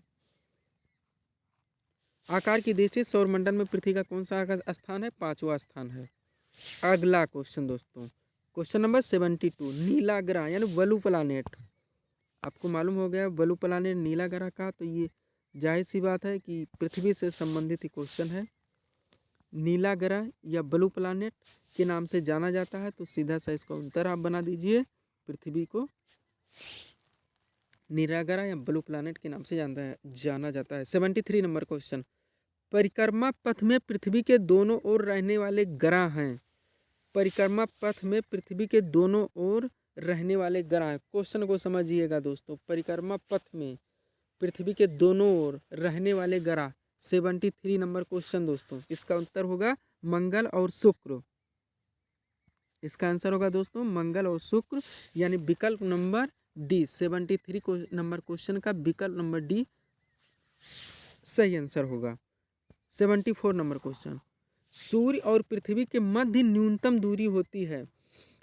आकार की दृष्टि से सौरमंडल में पृथ्वी का कौन सा स्थान है, पांचवा स्थान है। अगला क्वेश्चन दोस्तों, क्वेश्चन नंबर 72, नीला ग्रह यानी वलु प्लानेट, आपको मालूम हो गया वलु प्लानेट नीला ग्रह का, तो ये जाहिर सी बात है कि पृथ्वी से संबंधित ही क्वेश्चन है। नीला ग्रह या ब्लू प्लानेट के नाम से जाना जाता है, तो सीधा सा इसका उत्तर आप बना दीजिए, पृथ्वी को नीला ग्रह या ब्लू प्लानेट के नाम से जाना जाता है। 73 नंबर क्वेश्चन, परिक्रमा पथ में पृथ्वी के दोनों ओर रहने वाले ग्रह हैं। परिक्रमा पथ में पृथ्वी के दोनों ओर रहने वाले ग्रह, क्वेश्चन को समझिएगा दोस्तों, परिक्रमा पथ में पृथ्वी के दोनों ओर रहने वाले ग्रह। 73 नंबर क्वेश्चन दोस्तों, इसका उत्तर होगा मंगल और शुक्र। इसका आंसर होगा दोस्तों मंगल और शुक्र, यानी विकल्प नंबर डी। 73 नंबर क्वेश्चन का विकल्प नंबर डी सही आंसर होगा। 74 नंबर क्वेश्चन, सूर्य और पृथ्वी के मध्य न्यूनतम दूरी होती है।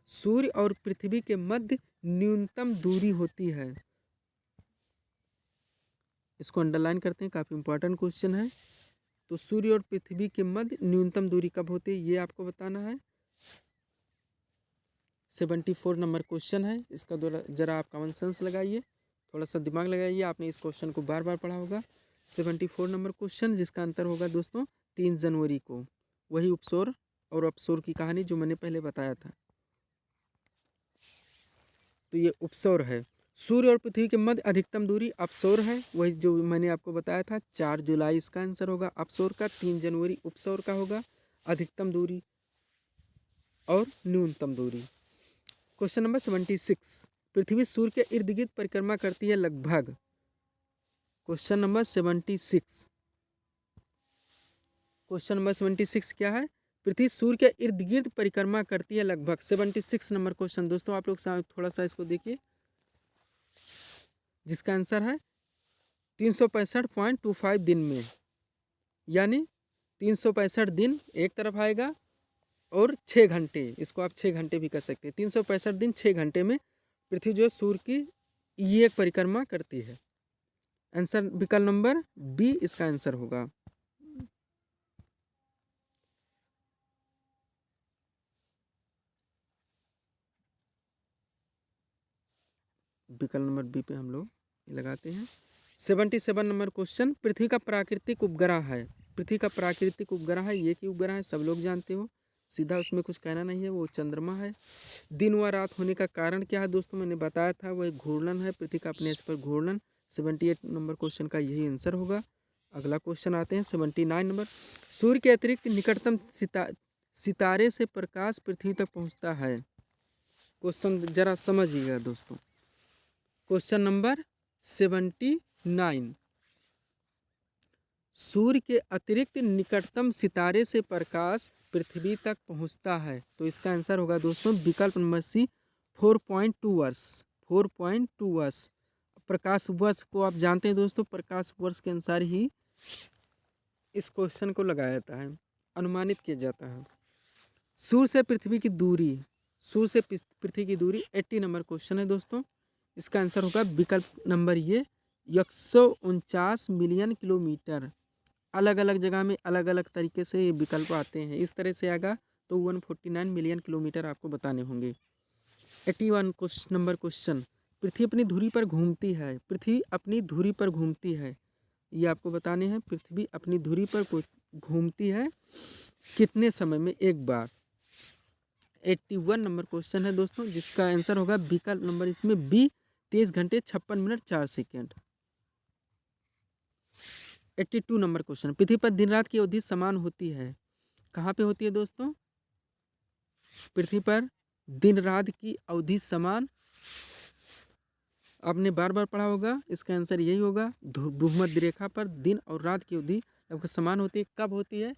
सूर्य और पृथ्वी के मध्य न्यूनतम दूरी होती है, इसको अंडरलाइन करते हैं, काफ़ी इंपॉर्टेंट क्वेश्चन है। तो सूर्य और पृथ्वी के मध्य न्यूनतम दूरी कब होती है, ये आपको बताना है। 74 नंबर क्वेश्चन है, इसका जरा आप कॉमन सेंस लगाइए, थोड़ा सा दिमाग लगाइए, आपने इस क्वेश्चन को बार बार पढ़ा होगा। 74 नंबर क्वेश्चन, जिसका आंसर होगा दोस्तों 3 जनवरी को, वही उपसौर और अपसौर की कहानी जो मैंने पहले बताया था। तो ये उपसौर है। सूर्य और पृथ्वी के मध्य अधिकतम दूरी अपसौर है, वही जो मैंने आपको बताया था। 4 जुलाई इसका आंसर होगा अपसौर का, 3 जनवरी उपसौर का होगा, अधिकतम दूरी और न्यूनतम दूरी। क्वेश्चन नंबर 76, पृथ्वी सूर्य के इर्द गिर्द परिक्रमा करती है लगभग। क्वेश्चन नंबर 76, क्वेश्चन नंबर 76 क्या है? पृथ्वी सूर्य के इर्द गिर्द परिक्रमा करती है लगभग। 76 नंबर क्वेश्चन दोस्तों, आप लोग थोड़ा सा इसको देखिए, जिसका आंसर है 365.25 दिन में, यानी 365 दिन एक तरफ आएगा और 6 घंटे, इसको आप 6 घंटे भी कर सकते हैं। 365 दिन 6 घंटे में पृथ्वी जो सूर्य की ये एक परिक्रमा करती है। आंसर विकल्प नंबर बी इसका आंसर होगा। विकल्प नंबर बी पे हम लोग लगाते हैं। 77 नंबर क्वेश्चन, पृथ्वी का प्राकृतिक उपग्रह है। पृथ्वी का प्राकृतिक उपग्रह है, ये की उपग्रह है, सब लोग जानते हो, सीधा उसमें कुछ कहना नहीं है, वो चंद्रमा है। दिन व रात होने का कारण क्या है दोस्तों, मैंने बताया था, वो एक घूर्णन है, पृथ्वी का अपने अक्ष पर घूर्णन। 78 नंबर क्वेश्चन का यही आंसर होगा। अगला क्वेश्चन आते हैं 79 नंबर, सूर्य के अतिरिक्त निकटतम सितारे से प्रकाश पृथ्वी तक पहुंचता है। क्वेश्चन जरा समझिएगा दोस्तों। क्वेश्चन नंबर 79, सूर्य के अतिरिक्त निकटतम सितारे से प्रकाश पृथ्वी तक पहुंचता है, तो इसका आंसर होगा दोस्तों विकल्प नंबर सी 4.2 वर्ष। 4.2 वर्ष प्रकाश वर्ष को आप जानते हैं दोस्तों, प्रकाश वर्ष के अनुसार ही इस क्वेश्चन को लगाया जाता है, अनुमानित किया जाता है। सूर्य से पृथ्वी की दूरी, सूर्य से पृथ्वी की दूरी 80 नंबर क्वेश्चन है दोस्तों, इसका आंसर होगा विकल्प नंबर ये 149 मिलियन किलोमीटर। अलग अलग जगह में अलग अलग तरीके से ये विकल्प आते हैं, इस तरह से आएगा तो 149 मिलियन किलोमीटर आपको बताने होंगे। 81 नंबर क्वेश्चन, पृथ्वी अपनी धुरी पर घूमती है। पृथ्वी अपनी धुरी पर घूमती है, ये आपको बताने हैं। पृथ्वी अपनी धुरी पर घूमती है कितने समय में एक बार। 81 नंबर क्वेश्चन है दोस्तों, जिसका आंसर होगा विकल्प नंबर इसमें बी 23 घंटे 56 मिनट 4 सेकेंड। 82 नंबर क्वेश्चन, पृथ्वी पर दिन रात की अवधि समान होती है। कहाँ पे होती है दोस्तों? पृथ्वी पर दिन रात की अवधि समान, आपने बार बार पढ़ा होगा, इसका आंसर यही होगा। भूमध्य रेखा पर दिन और रात की अवधि लगभग समान होती है। कब होती है?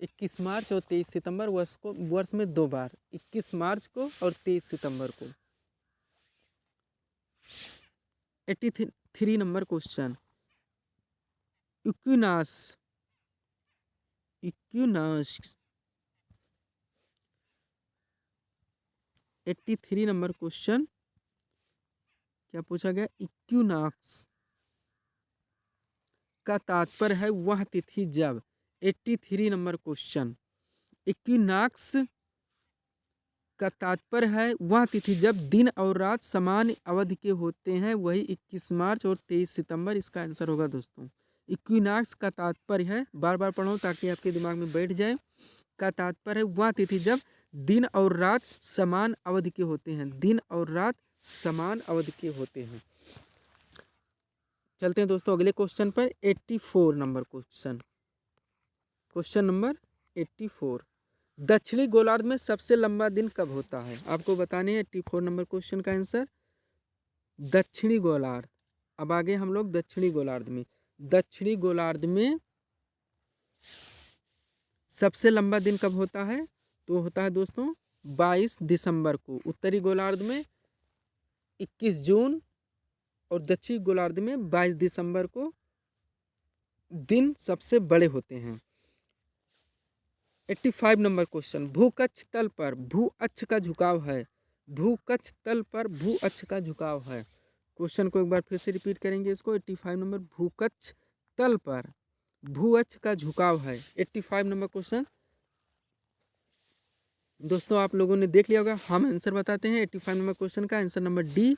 21 मार्च और 23 सितंबर वर्ष में 2 बार, 21 मार्च को और 23 सितंबर को। 83 number question, equinox 83 number question क्या पूछा गया? इक्विनॉक्स का तात्पर्य है वह तिथि जब। 83 नंबर क्वेश्चन, इक्विनॉक्स का तात्पर्य है वह तिथि जब दिन और रात समान अवधि के होते हैं, वही 21 मार्च और 23 सितंबर इसका आंसर होगा दोस्तों। इक्विनॉक्स का तात्पर्य है, बार बार पढ़ो ताकि आपके दिमाग में बैठ जाए, का तात्पर्य है वह तिथि जब दिन और रात समान अवधि के होते हैं। दिन और रात समान अवधि के होते हैं। चलते हैं दोस्तों अगले क्वेश्चन पर। 84 नंबर क्वेश्चन, क्वेश्चन नंबर 84, दक्षिणी गोलार्ध में सबसे लंबा दिन कब होता है? आपको बताने हैं 84 नंबर क्वेश्चन का आंसर। दक्षिणी गोलार्ध, अब आगे हम लोग दक्षिणी गोलार्ध में, दक्षिणी गोलार्ध में सबसे लंबा दिन कब होता है? तो होता है दोस्तों 22 दिसंबर को। उत्तरी गोलार्ध में 21 जून और दक्षिणी गोलार्ध में 22 दिसंबर को दिन सबसे बड़े होते हैं। 85 नंबर क्वेश्चन, भूकक्ष तल पर भू अक्ष का झुकाव है। भूकक्ष तल पर भू अक्ष का झुकाव है। क्वेश्चन को एक बार फिर से रिपीट करेंगे इसको। 85 नंबर, भूकक्ष तल पर भू अक्ष का झुकाव है। 85 नंबर क्वेश्चन दोस्तों आप लोगों ने देख लिया होगा, हम आंसर बताते हैं। 85 नंबर क्वेश्चन का आंसर नंबर डी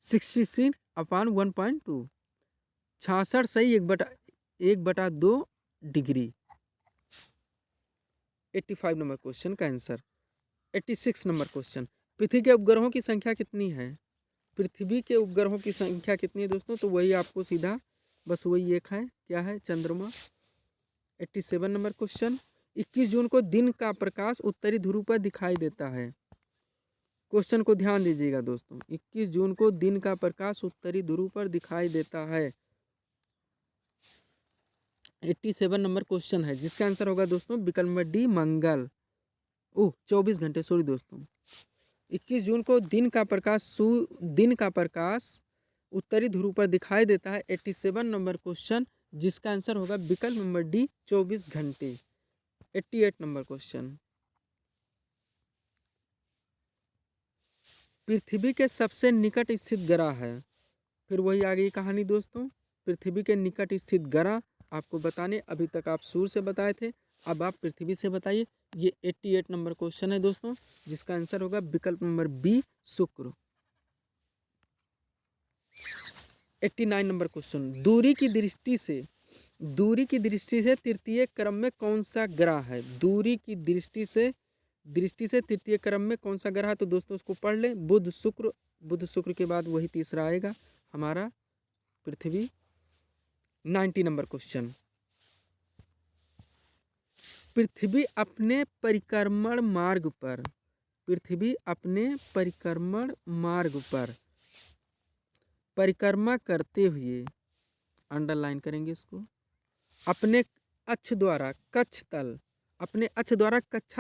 66/1.2, 66 सही 1/2 डिग्री। 85 नंबर क्वेश्चन का आंसर। 86 नंबर क्वेश्चन, पृथ्वी के उपग्रहों की संख्या कितनी है? पृथ्वी के उपग्रहों की संख्या कितनी है दोस्तों? तो वही आपको सीधा बस वही एक है, क्या है? चंद्रमा। 87 नंबर क्वेश्चन, 21 जून को दिन का प्रकाश उत्तरी ध्रुव पर दिखाई देता है। क्वेश्चन को ध्यान दीजिएगा दोस्तों, 21 जून को दिन का प्रकाश उत्तरी ध्रुव पर दिखाई देता है। 87 नंबर क्वेश्चन है जिसका आंसर होगा दोस्तों विकल्प नंबर डी मंगल। 24 घंटे, सॉरी दोस्तों। 21 जून को दिन का प्रकाश उत्तरी ध्रुव पर दिखाई देता है। 87 नंबर क्वेश्चन जिसका आंसर होगा विकल्प नंबर डी 24 घंटे। 88 नंबर क्वेश्चन, पृथ्वी के सबसे निकट स्थित ग्रह है। फिर वही आगे की कहानी दोस्तों, पृथ्वी के निकट स्थित ग्रह आपको बताने, अभी तक आप सूर्य से बताए थे, अब आप पृथ्वी से बताइए। ये 88 नंबर क्वेश्चन है दोस्तों जिसका आंसर होगा विकल्प नंबर बी शुक्र। 89 नंबर क्वेश्चन, दूरी की दृष्टि से तृतीय क्रम में कौन सा ग्रह है। दूरी की दृष्टि से तृतीय क्रम में कौन सा ग्रह है, तो दोस्तों उसको पढ़ ले। बुध शुक्र के बाद वही तीसरा आएगा हमारा पृथ्वी। 90 नंबर क्वेश्चन, पृथ्वी अपने परिक्रमण मार्ग पर परिक्रमा करते हुए, अंडरलाइन करेंगे इसको, अपने अक्ष द्वारा कक्षा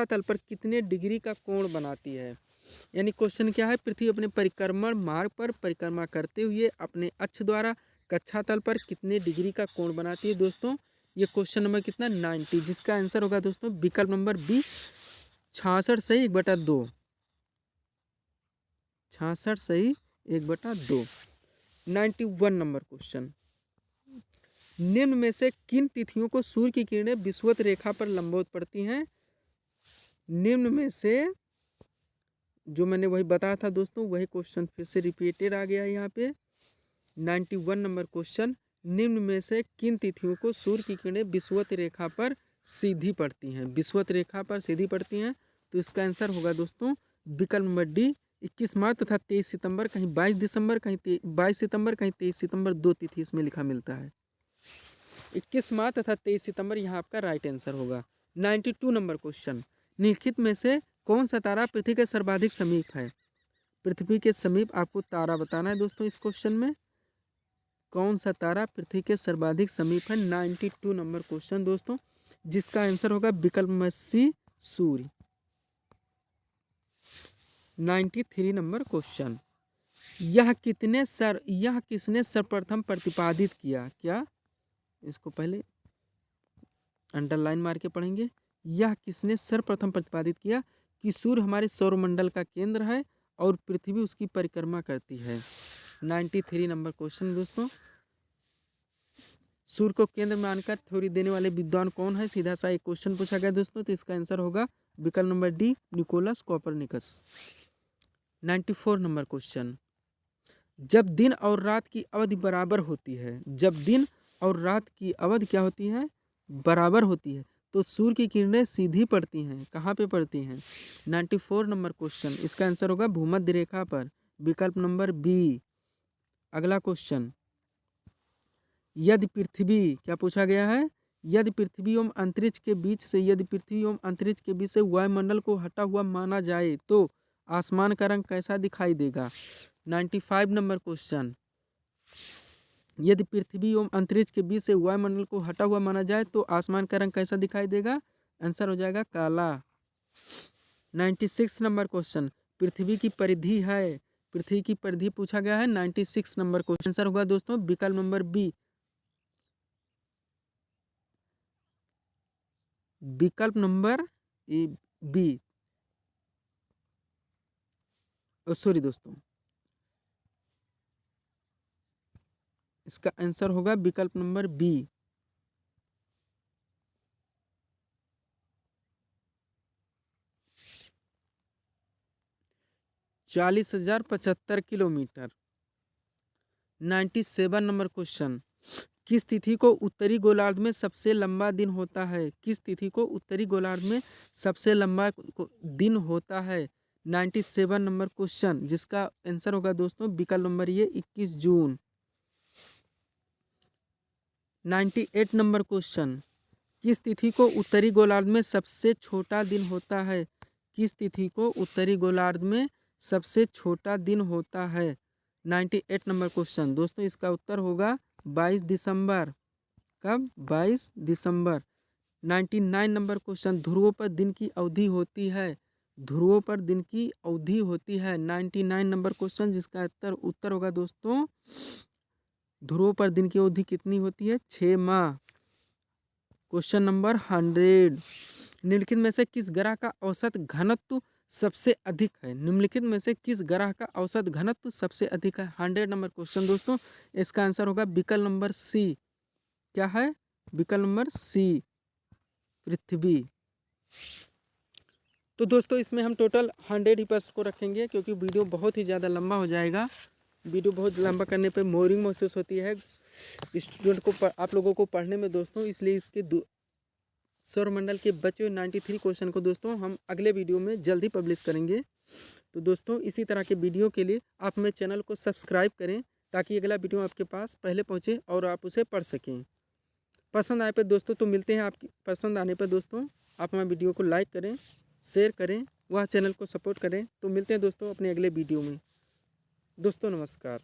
तल पर कितने डिग्री का कोण बनाती है। यानी क्वेश्चन क्या है, पृथ्वी अपने परिक्रमण मार्ग पर परिक्रमा करते हुए अपने अक्ष द्वारा कक्षा तल पर कितने डिग्री का कोण बनाती है। दोस्तों ये क्वेश्चन नंबर कितना 90, जिसका आंसर होगा दोस्तों विकल्प नंबर बी 66 सही 1/2। 66 सही 1/2। 91 नंबर क्वेश्चन, निम्न में से किन तिथियों को सूर्य की किरणें विषुवत रेखा पर लंबवत पड़ती हैं। निम्न में से, जो मैंने वही बताया था दोस्तों, वही क्वेश्चन फिर से रिपीटेड आ गया यहाँ पे। 91 नंबर क्वेश्चन, निम्न में से किन तिथियों को सूर्य की किरणें विषुवत रेखा पर सीधी पड़ती हैं। विषुवत रेखा पर सीधी पड़ती हैं, तो इसका आंसर होगा दोस्तों विकल्प नंबर डी 21 मार्च तथा 23 सितंबर, कहीं 22 दिसंबर, कहीं 22 सितंबर, कहीं 23 सितंबर, दो तिथि इसमें लिखा मिलता है। 21 मार्च तथा 23 सितंबर यहाँ आपका राइट आंसर होगा। 92 नंबर क्वेश्चन, निम्नलिखित में से कौन सा तारा पृथ्वी के सर्वाधिक समीप है। पृथ्वी के समीप आपको तारा बताना है दोस्तों। इस क्वेश्चन में कौन सा तारा पृथ्वी के सर्वाधिक समीप है। 92 नंबर क्वेश्चन दोस्तों जिसका आंसर होगा विकल्प नंबर सी सूर्य। 93 नंबर क्वेश्चन, यह किसने सर्वप्रथम प्रतिपादित किया। क्या, इसको पहले अंडरलाइन मार के पढ़ेंगे। यह किसने सर्वप्रथम प्रतिपादित किया कि सूर्य हमारे सौरमंडल का केंद्र है और पृथ्वी उसकी परिक्रमा करती है। 93 नंबर क्वेश्चन दोस्तों, सूर्य को केंद्र मानकर थ्योरी देने वाले विद्वान कौन है। सीधा सा एक क्वेश्चन पूछा गया दोस्तों, तो इसका आंसर होगा विकल्प number D Nicholas Copernicus. 94 number question, जब दिन और रात की अवधि बराबर होती है, जब दिन और रात की अवधि क्या होती है, बराबर होती है, तो सूर्य की किरणें सीधी पड़ती हैं। कहाँ पे पड़ती हैं। 94 नंबर क्वेश्चन, इसका आंसर होगा भूमध्य रेखा पर, विकल्प नंबर बी। अगला क्वेश्चन, यदि पृथ्वी, क्या पूछा गया है, यदि पृथ्वी एवं अंतरिक्ष के बीच से वायुमंडल को हटा हुआ माना जाए तो आसमान का रंग कैसा दिखाई देगा। 95 नंबर क्वेश्चन, यदि पृथ्वी एवं अंतरिक्ष के बीच से वायुमंडल को हटा हुआ माना जाए तो आसमान का रंग कैसा दिखाई देगा। आंसर हो जाएगा काला। 96 नंबर क्वेश्चन, पृथ्वी की परिधि पूछा गया है। 96 नंबर क्वेश्चन, आंसर होगा दोस्तों विकल्प नंबर बी, विकल्प नंबर बी। सॉरी दोस्तों, इसका आंसर होगा विकल्प number B. (40,075 kilometre). 97 number question, किस तिथि को उत्तरी गोलार्ध में सबसे लंबा दिन होता है। किस तिथि को उत्तरी गोलार्ध में सबसे लंबा दिन होता है। 97 नंबर क्वेश्चन, जिसका आंसर होगा दोस्तों विकल्प नंबर ये 21 जून। 98 नंबर क्वेश्चन, किस तिथि को उत्तरी गोलार्ध में सबसे छोटा दिन होता है। किस तिथि को उत्तरी गोलार्ध में सबसे छोटा दिन होता है। 98 नंबर क्वेश्चन दोस्तों, इसका उत्तर होगा 22 दिसंबर। कब? 22 दिसंबर। 99 नंबर क्वेश्चन, ध्रुवों पर दिन की अवधि होती है। ध्रुवों पर दिन की अवधि होती है। 99 नंबर क्वेश्चन, जिसका उत्तर होगा दोस्तों, ध्रुवों पर दिन की अवधि कितनी होती है? 6 माह। क्वेश्चन नंबर 100, निम्नलिखित में से किस ग्रह का औसत घनत्व सबसे अधिक है? निम्नलिखित में से किस ग्रह का औसत घनत्व सबसे अधिक है? 100 नंबर क्वेश्चन दोस्तों, इसका आंसर होगा विकल्प नंबर सी। क्या है? विकल्प नंबर सी, पृथ्वी। तो दोस्तों इसमें हम टोटल 100 ही प्रश्न को रखेंगे, क्योंकि वीडियो बहुत ही ज़्यादा लंबा हो जाएगा। वीडियो बहुत लंबा करने पे बोरिंग महसूस होती है स्टूडेंट को, आप लोगों को पढ़ने में दोस्तों, इसलिए इसके सौरमंडल के बचे हुए 93 क्वेश्चन को दोस्तों हम अगले वीडियो में जल्दी पब्लिश करेंगे। तो दोस्तों इसी तरह के वीडियो के लिए आप मेरे चैनल को सब्सक्राइब करें, ताकि अगला वीडियो आपके पास पहले पहुँचे और आप उसे पढ़ सकें। पसंद आए पे दोस्तों तो मिलते हैं, आपकी पसंद आने पर दोस्तों आप हमारे वीडियो को लाइक करें, शेयर करें, वह चैनल को सपोर्ट करें। तो मिलते हैं दोस्तों अपने अगले वीडियो में। दोस्तों नमस्कार।